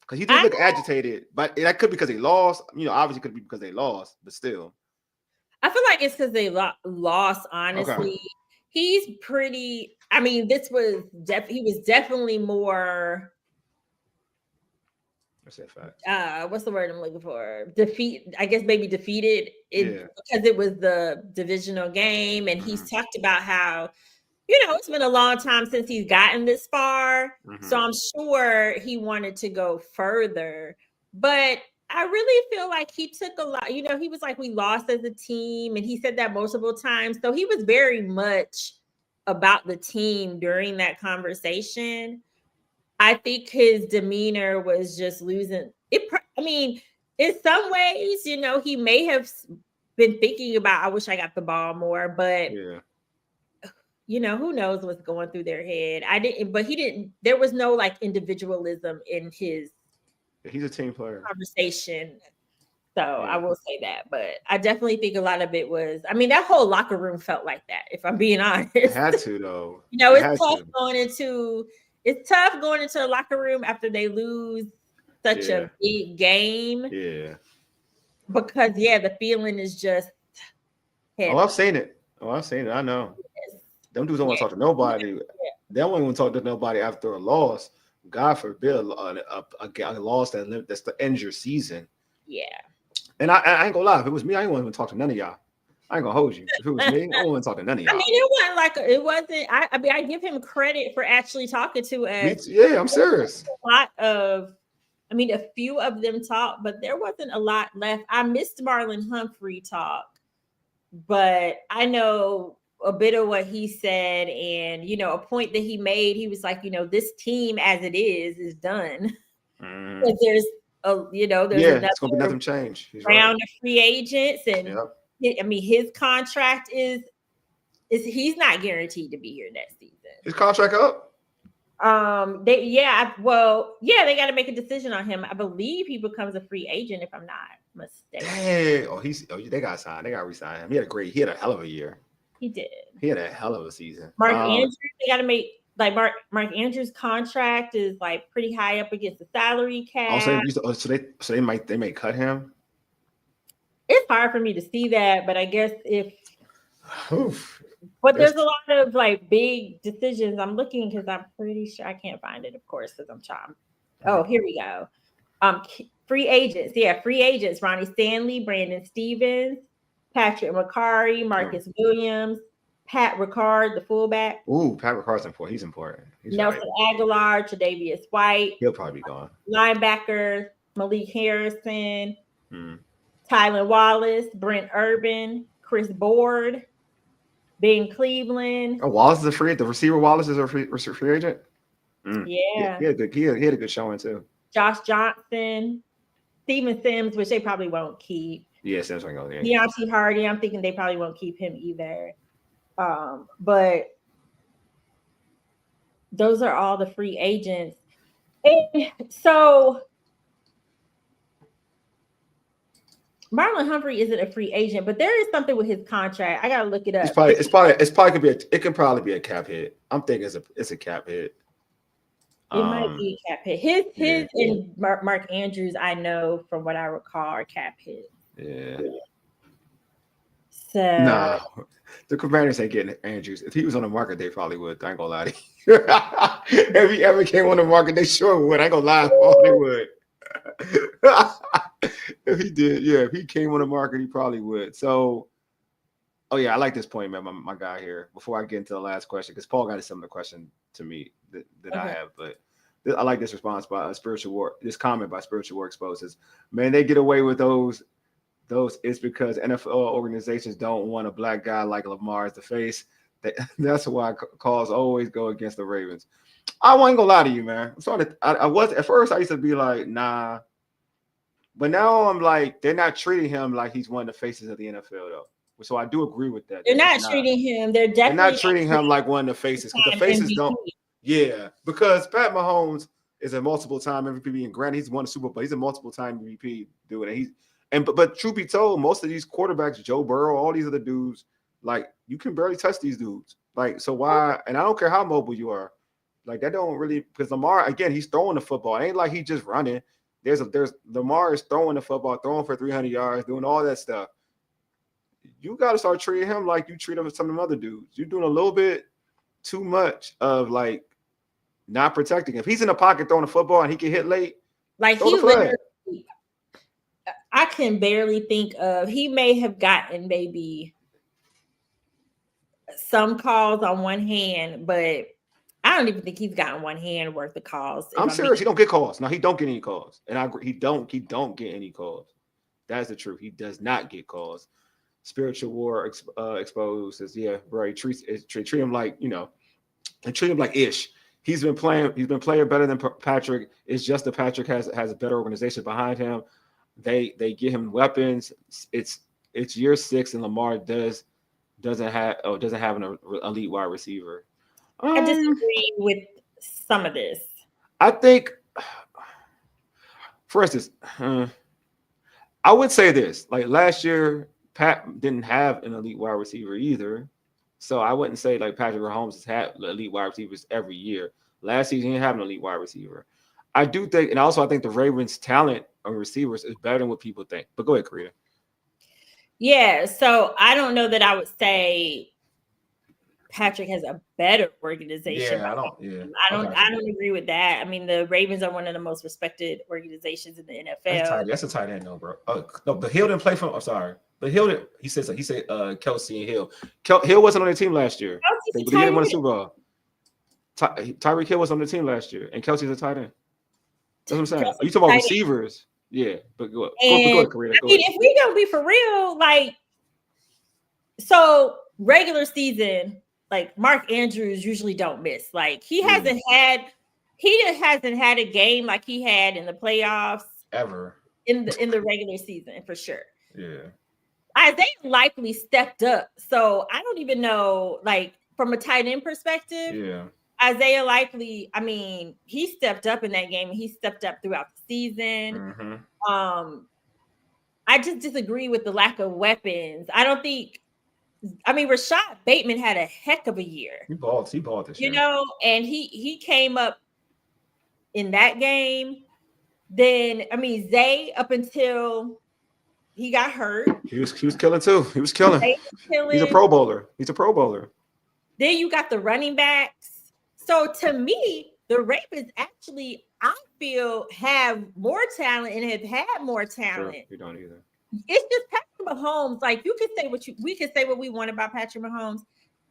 Because he did look agitated, but that could be because they lost. You know, obviously could be because they lost, but still. I feel like it's because they lost. Honestly, okay. He's pretty. I mean, he was definitely more. That's a fact. What's the word I'm looking for? I guess maybe defeated Yeah. because it was the divisional game, and he's talked about how, it's been a long time since he's gotten this far. So I'm sure he wanted to go further. But I really feel like he took a lot. He was like, we lost as a team, and he said that multiple times. So he was very much about the team during that conversation. I think his demeanor was just losing it. I mean, in some ways, he may have been thinking about, I wish I got the ball more, but who knows what's going through their head. There was no like individualism in his He's a team player conversation. So I will say that, but I definitely think a lot of it was, that whole locker room felt like that, if I'm being honest. It had to though. It's tough going into a locker room after they lose such a big game. Yeah. Because the feeling is just heavy. I've seen it. I know. Yes. Them dudes don't want to talk to nobody. They don't want to talk to nobody after a loss. God forbid a loss that's the end your season. Yeah. And I ain't gonna lie, if it was me, I ain't want to talk to none of y'all. I ain't gonna hold you. If it was me, I don't want to talk to none of y'all. I give him credit for actually talking to us. Yeah, I'm serious. A few of them talked, but there wasn't a lot left. I missed Marlon Humphrey talk, but I know a bit of what he said, and a point that he made. He was like, this team as it is done. But there's it's gonna be nothing change. Round of free agents, and his contract is he's not guaranteed to be here next season. His contract up? They got to make a decision on him. I believe he becomes a free agent if I'm not mistaken. Hey, they got signed. They got re-signed him. He had a hell of a year. He did. He had a hell of a season. Mark Andrews, they got to make Mark Andrews' contract is like pretty high up against the salary cap. So they may cut him. It's hard for me to see that, but I guess there's a lot of like big decisions. I'm looking because I'm pretty sure I can't find it, of course, because I'm trying. Oh, here we go. Free agents. Yeah, free agents. Ronnie Stanley, Brandon Stevens, Patrick McCarry, Marcus Williams, Pat Ricard, the fullback. Ooh, Pat Ricard's important. He's important. Nelson Aguilar, Tre'Davious White. He'll probably be gone. Linebacker, Malik Harrison, Tylan Wallace, Brent Urban, Chris Board, Ben Cleveland. Oh, Wallace is a free agent. The receiver Wallace is a free agent. Yeah. He had a good showing too. Josh Johnson, Steven Sims, which they probably won't keep. Yeah, Sims ain't going. Deontay Hardy, I'm thinking they probably won't keep him either. But those are all the free agents. And so Marlon Humphrey isn't a free agent, but there is something with his contract. I gotta look it up. It can probably be a cap hit. I'm thinking it's a cap hit. It might be a cap hit. His and Mark Andrews, I know from what I recall, are cap hit. Yeah. So nah, the Commanders ain't getting Andrews. If he was on the market, they probably would. I ain't gonna lie to you. If he ever came on the market, they sure would. I ain't gonna lie, they would. If he did, if he came on the market, he probably would. So, I like this point, man. My guy here. Before I get into the last question, because Paul got a similar question to me that I have, but I like this response by Spiritual War. This comment by Spiritual War exposes, man, they get away with those. It's because NFL organizations don't want a black guy like Lamar as the face. That's why calls always go against the Ravens. I wasn't gonna lie to you, man. I was at first. I used to be like, nah, but now I'm like, they're not treating him like he's one of the faces of the NFL, though. So I do agree with that. They're not treating him. They're not treating him like one of the faces, because the faces MVP. Don't. Yeah, because Pat Mahomes is a multiple-time MVP, and granted, he's won a Super Bowl. He's a multiple-time MVP dude, but truth be told, most of these quarterbacks, Joe Burrow, all these other dudes, like, you can barely touch these dudes. Like, so why? And I don't care how mobile you are. Like, that don't really, because Lamar, again, he's throwing the football. It ain't like he's just running. There's Lamar is throwing the football, throwing for 300 yards, doing all that stuff. You got to start treating him like you treat him with some of them other dudes. You're doing a little bit too much of like not protecting him. If he's in the pocket throwing the football and he can hit late, Like Throw he the flag. literally, I can barely think of. He may have gotten maybe some calls on one hand, but I don't even think he's gotten one hand worth of calls. I'm serious. He don't get calls. No, he don't get any calls. And I agree. He don't get any calls. That's the truth. He does not get calls. Spiritual War exposed says, yeah, bro. Treat him like, and treat him like ish. He's been playing better than Patrick. It's just that Patrick has a better organization behind him. They get him weapons. It's year 6 and Lamar doesn't have an elite wide receiver. I disagree with some of this. I think, for instance, I would say this: like last year, Pat didn't have an elite wide receiver either. So I wouldn't say like Patrick Mahomes has had elite wide receivers every year. Last season, he didn't have an elite wide receiver. I do think, and also I think the Ravens' talent on receivers is better than what people think. But go ahead, Carita. Yeah, so I don't know that I would say Patrick has a better organization. Yeah, I don't agree with that. I mean, the Ravens are one of the most respected organizations in the NFL. That's a tight end, no, bro. No, but Hill didn't play for. I'm sorry, but Hill didn't. He said Kelsey and Hill. Hill wasn't on the team last year. But he didn't win a Super Bowl. Tyreek Hill was on the team last year, and Kelsey's a tight end. That's what I'm saying. Are you talking about receivers? Yeah, but go ahead, Carita. I mean, if we gonna be for real, like, so regular season, like Mark Andrews usually don't miss. Like he hasn't had a game like he had in the playoffs ever in the regular season for sure. Yeah, Isaiah likely stepped up, so I don't even know. Like from a tight end perspective, yeah. Isaiah likely, I mean, he stepped up in that game and he stepped up throughout the season. Mm-hmm. I just disagree with the lack of weapons. Rashad Bateman had a heck of a year. He balled this year. And he came up in that game. Then, Zay, up until he got hurt. He was killing too. He was killing. He's a Pro Bowler. Then you got the running backs. So to me, the Ravens actually, I feel, have more talent and have had more talent. Sure, you don't either. It's just Patrick Mahomes. Like we can say what we want about Patrick Mahomes.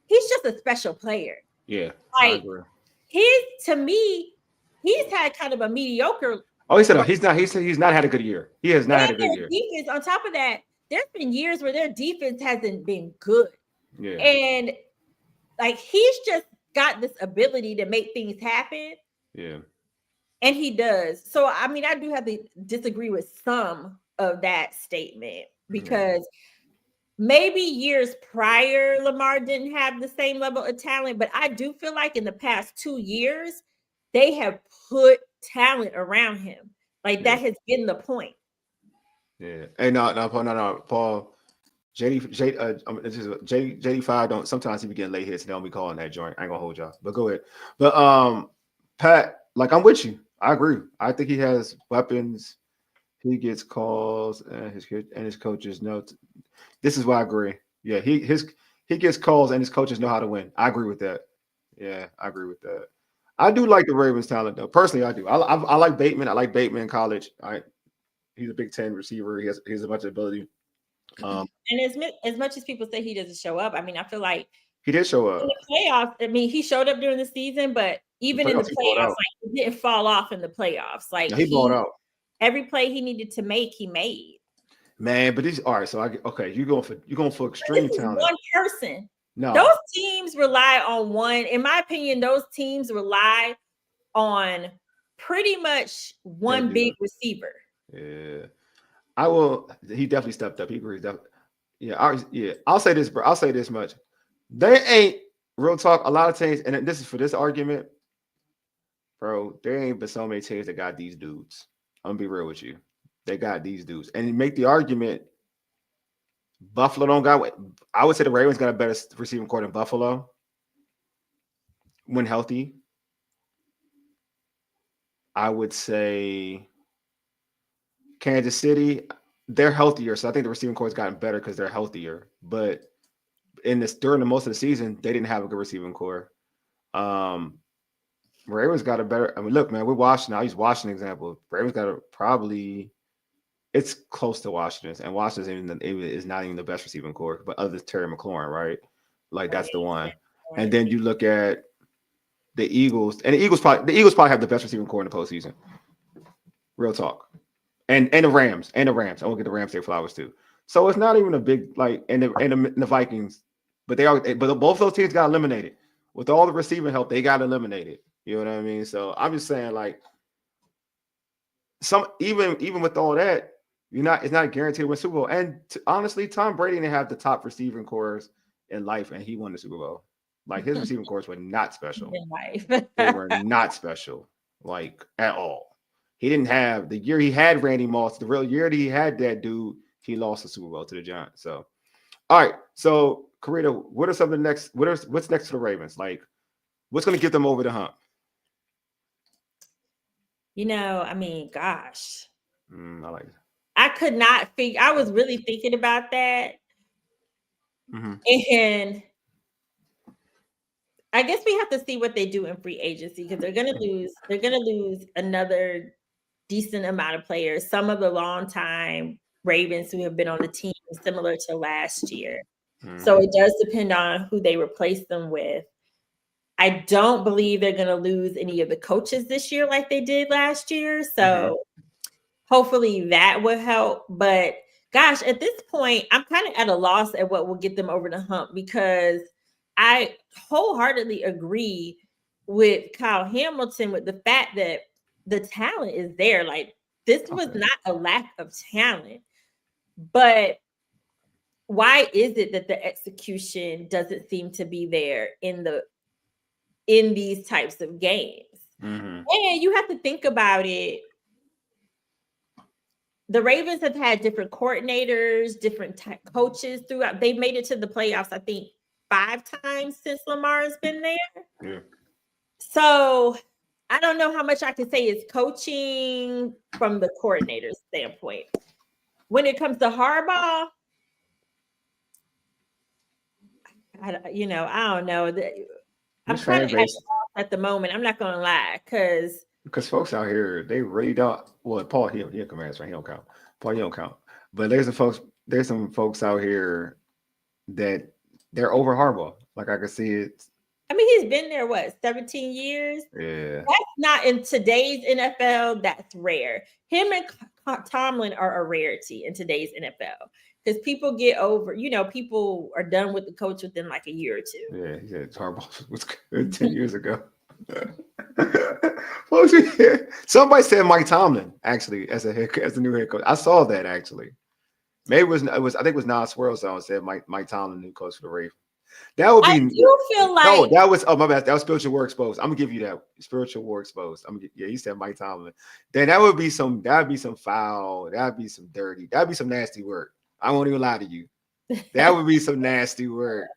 He's just a special player. Yeah, like I agree. To me, he's had kind of a mediocre. Oh, he said he's not had a good year. He has not had a good year. Defense. On top of that, there's been years where their defense hasn't been good. Yeah, and like he's just got this ability to make things happen. Yeah. And he does. So, I do have to disagree with some of that statement because maybe years prior, Lamar didn't have the same level of talent, but I do feel like in the past 2 years, they have put talent around him. Like that has been the point. Yeah. Hey, no, Paul. JD5 don't sometimes he be getting late hits and they don't be calling that joint. I ain't gonna hold y'all, but go ahead. But Pat, like I'm with you. I agree. I think he has weapons. He gets calls and his coaches know. This is why I agree. Yeah, he gets calls and his coaches know how to win. I agree with that. Yeah, I agree with that. I do like the Ravens talent though. Personally, I do. I like Bateman. I like Bateman in college. He's a Big Ten receiver. He has a bunch of ability. And as much as people say he doesn't show up, I feel like he did show up in the playoffs. He showed up during the season, but even in the playoffs, like he didn't fall off in the playoffs. Like he balled out. Every play he needed to make, he made. Man, but all right. So you're going for extreme talent. One person. No, those teams rely on one. In my opinion, those teams rely on pretty much one big receiver. Yeah. I will. He definitely stepped up. He agrees. Yeah. I'll say this, bro. I'll say this much. There ain't real talk. A lot of teams, and this is for this argument, bro. There ain't but so many teams that got these dudes. I'm gonna be real with you. They got these dudes, and you make the argument. Buffalo don't got. I would say the Ravens got a better receiving core than Buffalo when healthy. I would say Kansas City, they're healthier, so I think the receiving core has gotten better because they're healthier. But during most of the season, they didn't have a good receiving core. Ravens got a better. I mean, look, man, we're Washington. I'll use Washington example. Ravens got a probably. It's close to Washington's, and Washington is not even the best receiving core, but other than Terry McLaurin, right? Like that's the one. And then you look at the Eagles, and the Eagles probably have the best receiving core in the postseason. Real talk. And the Rams. I won't get the Rams their flowers too. So it's not even a big like and the Vikings, but both those teams got eliminated. With all the receiving help, they got eliminated. You know what I mean? So I'm just saying, like, even with all that, it's not guaranteed to win Super Bowl. And honestly, Tom Brady didn't have the top receiving cores in life, and he won the Super Bowl. Like his receiving cores were not special. In life. They were not special, like at all. He didn't have the year he had Randy Moss, the real year that he had that dude, he lost the Super Bowl to the Giants. So, all right. So, Carita, what are some of the next? What's next to the Ravens? Like, what's going to get them over the hump? I mean, gosh. I like it. I could not figure. I was really thinking about that, and I guess we have to see what they do in free agency because they're going to lose. They're going to lose another decent amount of players. Some of the longtime Ravens who have been on the team, similar to last year. So it does depend on who they replace them with. I don't believe they're going to lose any of the coaches this year like they did last year. So hopefully that will help. But gosh, at this point, I'm kind of at a loss at what will get them over the hump because I wholeheartedly agree with Kyle Hamilton with the fact that the talent is there. Like this was not a lack of talent, but why is it that the execution doesn't seem to be there in these types of games? And you have to think about it. The Ravens have had different coordinators, different coaches throughout. They've made it to the playoffs, I think, 5 times since Lamar has been there. Yeah. So I don't know how much I can say is coaching from the coordinator's standpoint. When it comes to Harbaugh, I don't know. I'm kind of at the moment. I'm not going to lie because folks out here, they really don't. Well, Paul, he commands, right? He don't count. Paul, you don't count. But there's some folks out here that they're over Harbaugh. Like I can see it. I mean, he's been there, 17 years? Yeah. That's not in today's NFL. That's rare. Him and Tomlin are a rarity in today's NFL because people get over, people are done with the coach within like a year or two. Yeah, he said Harbaugh was good 10 years ago. Somebody said Mike Tomlin actually as the new head coach. I saw that actually. Maybe it was I think it was Nas Swirlstone said Mike Tomlin, new coach for the Ravens. That would be. I do feel like no. That was my bad. That was Spiritual War Exposed. I'm gonna give you that Spiritual War Exposed. He said Mike Tomlin. Then that would be some foul. That'd be some dirty. That'd be some nasty work. I won't even lie to you. That would be some nasty work.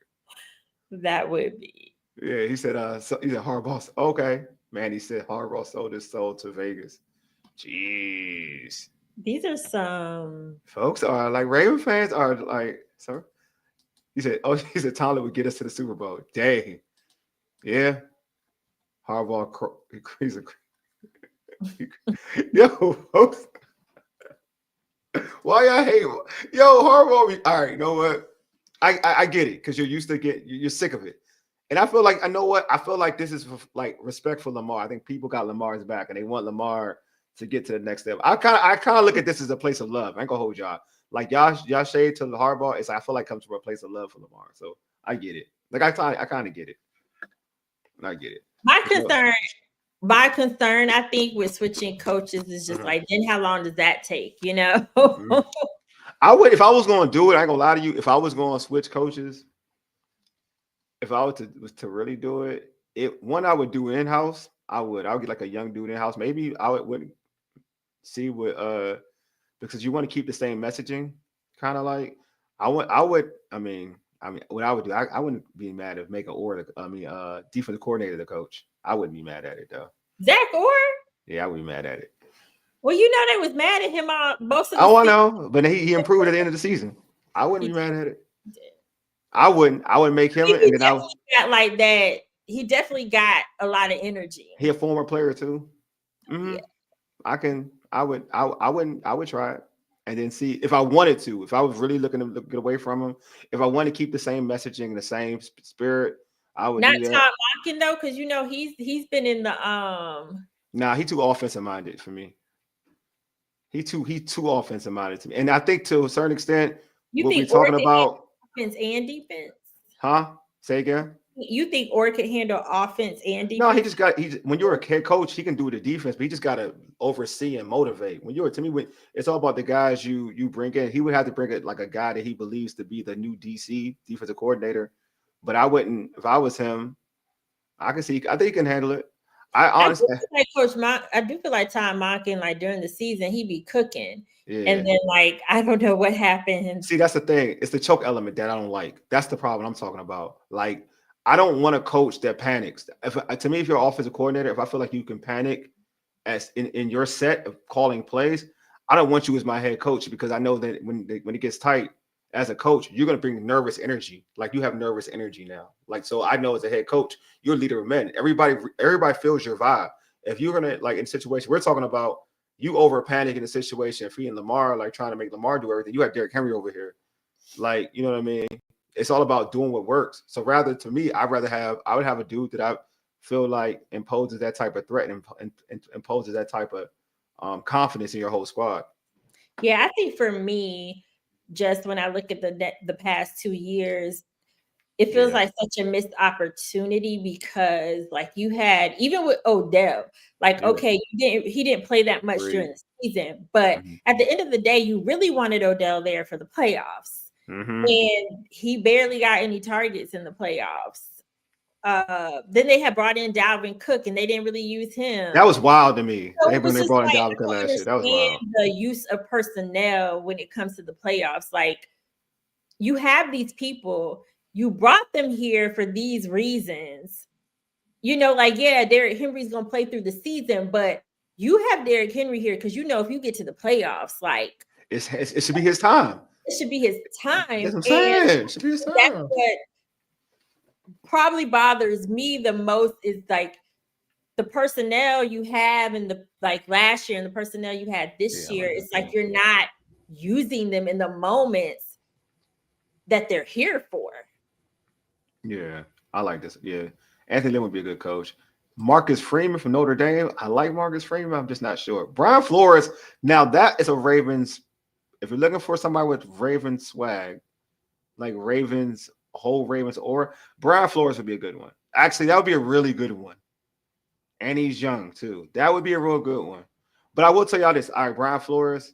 That would be. Yeah, he said. He said Harbaugh. Okay, man. He said Harbaugh sold his soul to Vegas. Jeez. These are some folks are like Raven fans are like, sir. He said Tomlin would get us to the Super Bowl. Dang. Yeah. Harbaugh, he's a yo, folks. Why y'all hate him? Yo, Harbaugh. All right, you know what? I get it because you're sick of it. And I feel like I know what I feel like this is like respect for Lamar. I think people got Lamar's back and they want Lamar to get to the next level. I kind of look at this as a place of love. I ain't gonna hold y'all. Like y'all shade to the Harbaugh. I feel like it comes from a place of love for Lamar. So I get it. Like I kind of get it. I get it. My concern, I think, with switching coaches is just like, then how long does that take? I would, if I was going to do it. I ain't gonna lie to you. If I was going to switch coaches, if I was to really do it, I would do in house. I would get like a young dude in house. Maybe I would see what because you want to keep the same messaging, kind of like what I would do. I wouldn't be mad if make defensive coordinator the coach. I wouldn't be mad at it though. Zach Orr? Yeah, I would be mad at it. Well, they was mad at him on both of the I know, but he improved at the end of the season. I wouldn't be mad at it. I wouldn't make him, and then I got like that he definitely got a lot of energy. He a former player too. Mm-hmm. Yeah. I would try it and then see if I wanted to. If I was really looking to get away from him, if I want to keep the same messaging, the same spirit, I would Not do that. Todd Monken though, because he's been in the Nah, he too offensive minded for me. He too offensive minded to me, and I think to a certain extent, what we're talking about offense and defense. Huh? Say again. You think Orr could handle offense and defense? No, when you're a head coach, he can do the defense, but he just got to oversee and motivate. When it's all about the guys you bring in. He would have to bring it like a guy that he believes to be the new DC defensive coordinator. But I wouldn't, if I was him, I think he can handle it. I do feel like Tom Monken, like during the season, he be cooking. Yeah. And then like I don't know what happened. See, that's the thing. It's the choke element that I don't like. That's the problem I'm talking about. Like, I don't want a coach that panics. To me, if you're an offensive coordinator, if I feel like you can panic as in your set of calling plays, I don't want you as my head coach, because I know that when it gets tight as a coach, you're going to bring nervous energy. Like, you have nervous energy now. Like, so I know as a head coach, you're a leader of men. Everybody feels your vibe. If you're going to, like, in a situation, we're talking about you over panic in a situation, feeding Lamar, like trying to make Lamar do everything. You have Derrick Henry over here. Like, you know what I mean? It's all about doing what works. So rather, to me, I would have a dude that I feel like imposes that type of threat and imposes that type of confidence in your whole squad. Yeah, I think for me, just when I look at the past 2 years, it feels like such a missed opportunity, because like you had, even with Odell, like, okay, he didn't play that much during the season, but at the end of the day, you really wanted Odell there for the playoffs. And he barely got any targets in the playoffs. Then they had brought in Dalvin Cook, and they didn't really use him. That was wild to me. So when they brought in Dalvin Cook last year, that was wild. The use of personnel when it comes to the playoffs, like, you have these people, you brought them here for these reasons. Like, yeah, Derrick Henry's gonna play through the season, but you have Derrick Henry here because if you get to the playoffs, like, it should be his time. It should be his time. That's what I'm saying. It should be his time. That's what probably bothers me the most, is like the personnel you have in the, like, last year and the personnel you had this year. It's like you're not using them in the moments that they're here for. Yeah, I like this. Yeah, Anthony Lynn would be a good coach. Marcus Freeman from Notre Dame. I like Marcus Freeman. I'm just not sure. Brian Flores. Now that is a Ravens. If you're looking for somebody with Ravens swag, like Ravens aura, Brian Flores would be a good one. Actually, that would be a really good one. And he's young too. That would be a real good one. But I will tell y'all this. All right, Brian Flores,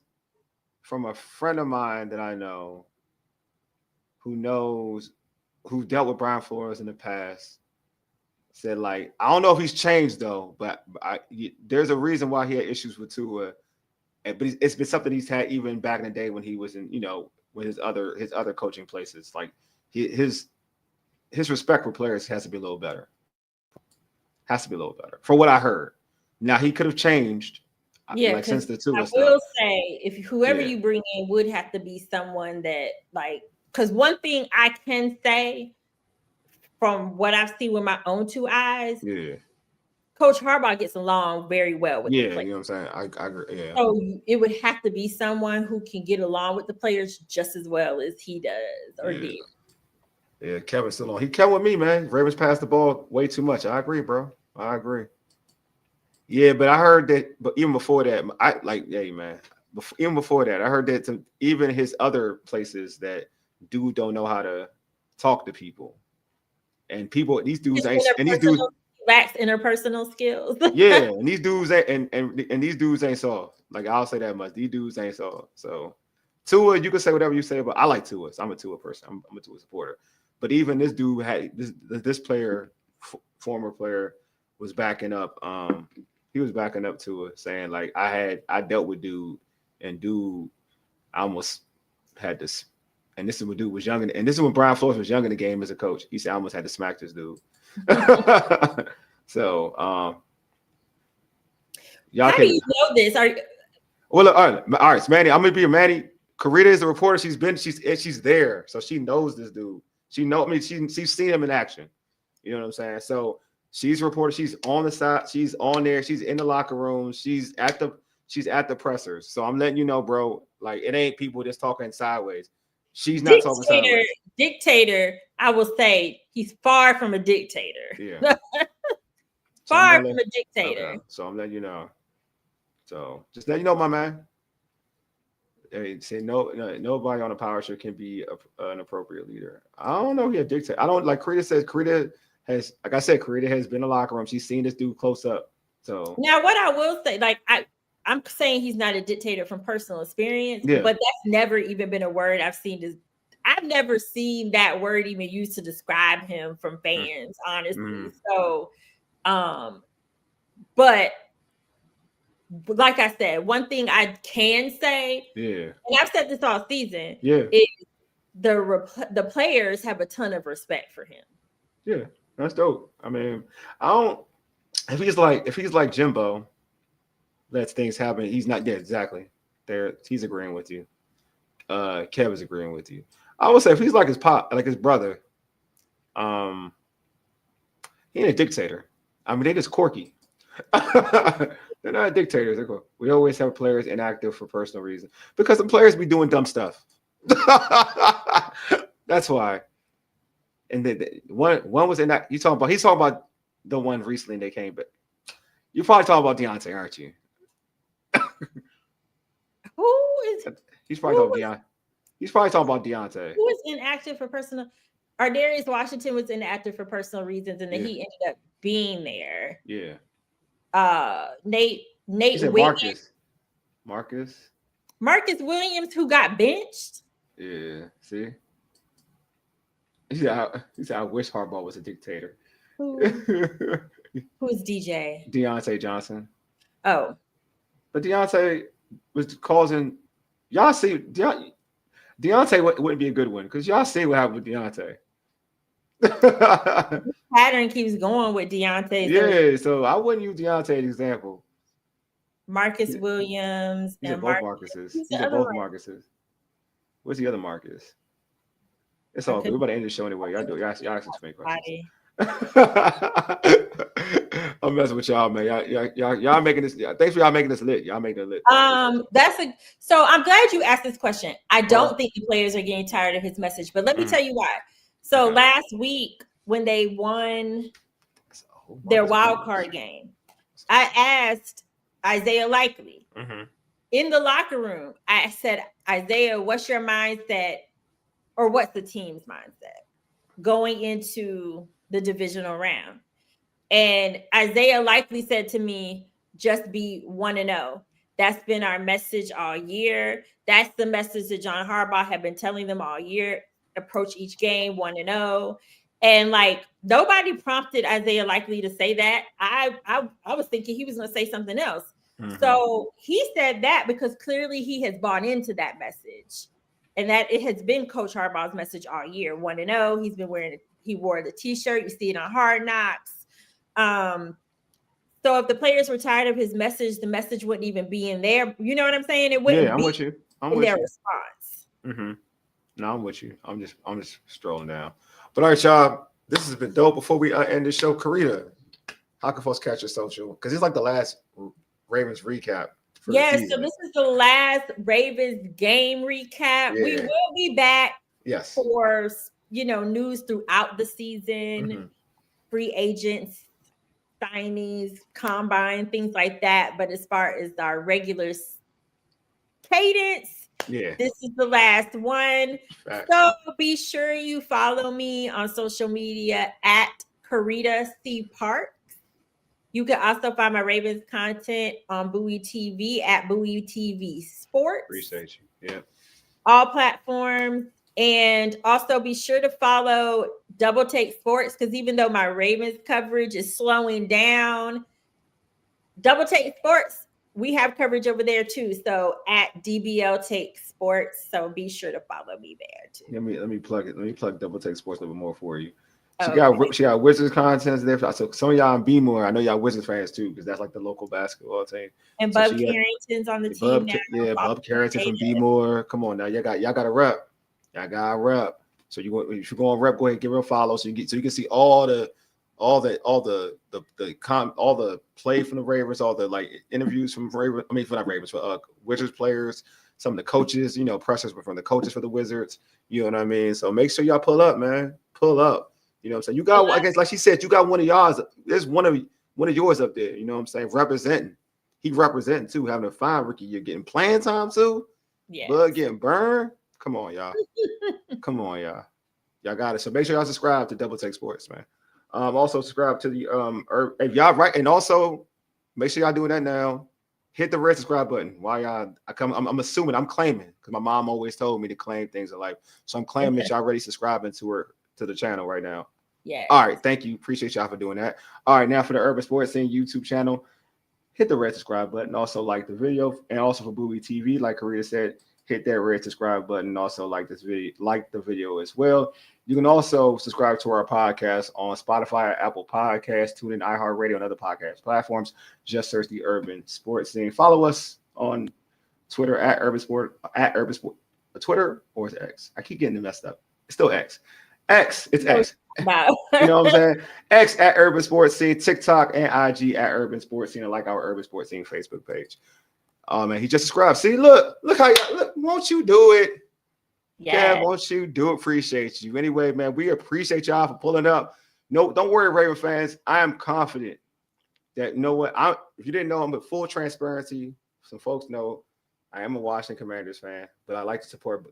from a friend of mine that I know who dealt with Brian Flores in the past, said, like, I don't know if he's changed though, but there's a reason why he had issues with Tua. But it's been something he's had even back in the day when he was in, with his other coaching places. Like, his respect for players has to be a little better. Has to be a little better, from what I heard. Now, he could have changed. Yeah, like, since the Tua I will say, if whoever you bring in would have to be someone that, like, because one thing I can say from what I've seen with my own 2 eyes, Coach Harbaugh gets along very well with the players. You know what I'm saying? I agree. Yeah. So it would have to be someone who can get along with the players just as well as he does or did. Yeah, Kevin's still on. He kept with me, man. Ravens passed the ball way too much. I agree, bro. I agree. Yeah, but I heard that. But even before that, even before that, I heard that even his other places, that dude don't know how to talk to people, and these dudes lacks interpersonal skills. Yeah, and these dudes these dudes ain't soft. Like, I'll say that much. These dudes ain't soft. So Tua, you can say whatever you say, but I like Tua. So I'm a Tua person. I'm a Tua supporter. But even this dude had this player, former player, was backing up. He was backing up Tua, saying, like, I dealt with dude, and dude, I almost had this. And this is when dude was young, and this is when Brian Flores was young in the game as a coach. He said, I almost had to smack this dude. So, y'all how do you know this? Well, all right, Manny. I'm gonna be a Manny. Carita is the reporter. She's there, so she knows this dude. She's seen him in action. You know what I'm saying? So she's reported. She's on the side. She's on there. She's in the locker room. She's at the pressers. So I'm letting you know, bro. Like it ain't people just talking sideways. She's not talking sideways. Dictator. I will say he's far from a dictator. Yeah. Far from a dictator. Okay. So I'm letting you know. So just let you know, my man. Hey, say nobody on a power show can be an appropriate leader. I don't know. He a dictator. I don't like. Carita has, like I said, Carita has been in the locker room. She's seen this dude close up. So now, what I will say, like I'm saying, he's not a dictator from personal experience, but that's never even been a word I've seen. I've never seen that word even used to describe him from fans, honestly. So, but like I said, one thing I can say, and I've said this all season, is the players have a ton of respect for him. Yeah, that's dope. I mean, if he's like Jimbo, lets things happen. He's not. Yeah, exactly. He's agreeing with you. Kev is agreeing with you. I would say if he's like his brother, he ain't a dictator. I mean, they just quirky. They're not dictators. They're cool. We always have players inactive for personal reasons because the players be doing dumb stuff. That's why. And then one was inactive. He's talking about the one recently they came, but you're probably talking about Deontay, aren't you? He's probably talking about Deontay. He's probably talking about Deontay. Who was inactive for personal? Darius Washington was inactive for personal reasons, and then he ended up being there. Yeah. Nate Williams. Marcus Williams, who got benched. Yeah. See. He said, I wish Harbaugh was a dictator. Who's DJ? Deontay Johnson. Oh. But Deontay was causing y'all see Deontay wouldn't be a good one because y'all see what happened with Deontay. Pattern keeps going with Deontay. Yeah, so I wouldn't use Deontay as an example. Marcus Williams and both Marcuses. These are both Marcuses. What's the other Marcus? It's all good. We're about to end the show anyway. Y'all ask too many questions. I'm messing with y'all, man. Y'all making this. Thanks for y'all making this lit. Y'all making it lit. So I'm glad you asked this question. I don't think the players are getting tired of his message, but let me tell you why. So last week when they won their wild card game, I asked Isaiah Likely in the locker room. I said, Isaiah, what's your mindset, or what's the team's mindset going into the divisional round? And Isaiah Likely said to me, just be 1-0. That's been our message all year. That's the message that John Harbaugh had been telling them all year. Approach each game 1-0. And like nobody prompted Isaiah Likely to say that. I was thinking he was going to say something else. So he said that because clearly he has bought into that message. And that it has been Coach Harbaugh's message all year. 1-0. He wore the t-shirt. You see it on Hard Knocks. So if the players were tired of his message, the message wouldn't even be in there. You know what I'm saying? It wouldn't I'm with you. I'm with their response. No, I'm with you. I'm just strolling down. But all right, y'all. This has been dope. Before we end the show, Carita, how can folks catch your social? Because it's like the last Ravens recap. So this is the last Ravens game recap. We will be back for news throughout the season, free agents, signees, combine, things like that. But as far as our regular cadence, this is the last one. So be sure you follow me on social media at Carita Parks. You can also find my Ravens content on Bowie TV at Bowie TV Sports. Appreciate you. Yeah. All platforms. And also be sure to follow Double Take Sports, because even though my Ravens coverage is slowing down, Double Take Sports, we have coverage over there too. So at DBL Take Sports. So be sure to follow me there too. Let me plug it. Let me plug Double Take Sports a little bit more for you. She got Wizards content there. So some of y'all in B-More, I know y'all Wizards fans too, because that's like the local basketball team. And Bub Carrington's on the team now. Yeah, Bub Carrington from B-More. Come on now, y'all got a rep. Y'all got a rep. So if you go on rep, go ahead and give her a follow so you can see all the all the play from the Ravens, all the like interviews from Ravens. I mean, for not Ravens, for Wizards players, some of the coaches, you know, pressures from the coaches for the Wizards. You know what I mean? So make sure y'all pull up, man. Pull up. You know what I'm saying? You got, I guess, like she said, you got one of y'all's. There's one of yours up there. You know what I'm saying? Representing. He representing too, having a fine rookie. You're getting playing time too. Yeah. Bud getting burned. Come on, y'all. Come on, y'all. Y'all got it. So make sure y'all subscribe to Double Take Sports, man. Also subscribe to the if y'all right, and also make sure y'all doing that now. Hit the red subscribe button. While y'all, I'm assuming, I'm claiming, because my mom always told me to claim things in life. So I'm claiming that y'all already subscribing to the channel right now. Yeah. All right. Thank you. Appreciate y'all for doing that. All right. Now for the Urban Sports Scene YouTube channel, hit the red subscribe button. Also like the video, and also for Bowie TV, like Carita said, hit that red subscribe button. And also like this video, like the video as well. You can also subscribe to our podcast on Spotify, Apple Podcasts, TuneIn, iHeartRadio, and other podcast platforms. Just search the Urban Sports Scene. Follow us on Twitter at Urban Sport, Twitter, or is it X? I keep getting it messed up. It's still X. It's X. Wow. You know what I'm saying? X at Urban Sports Scene, TikTok and IG at Urban Sports Scene, and like our Urban Sports Scene Facebook page. Oh man, he just subscribed. See, look how y'all look. Won't you do it? Yeah, won't you do it? Appreciate you. Anyway, man, we appreciate y'all for pulling up. No, don't worry, Raven fans. I am confident that if you didn't know, I'm with full transparency. Some folks know I am a Washington Commanders fan, but I like to support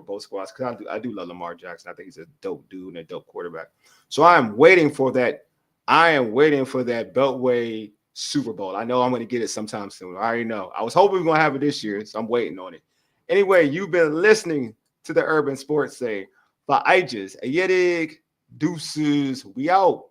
both squads because I do love Lamar Jackson. I think he's a dope dude and a dope quarterback. So I am waiting for that Beltway Super Bowl. I know I'm going to get it sometime soon. I already know. I was hoping we were going to have it this year, so I'm waiting on it. Anyway, you've been listening to the Urban Sports Say by Aegis, Ayedig, Deuces. We out.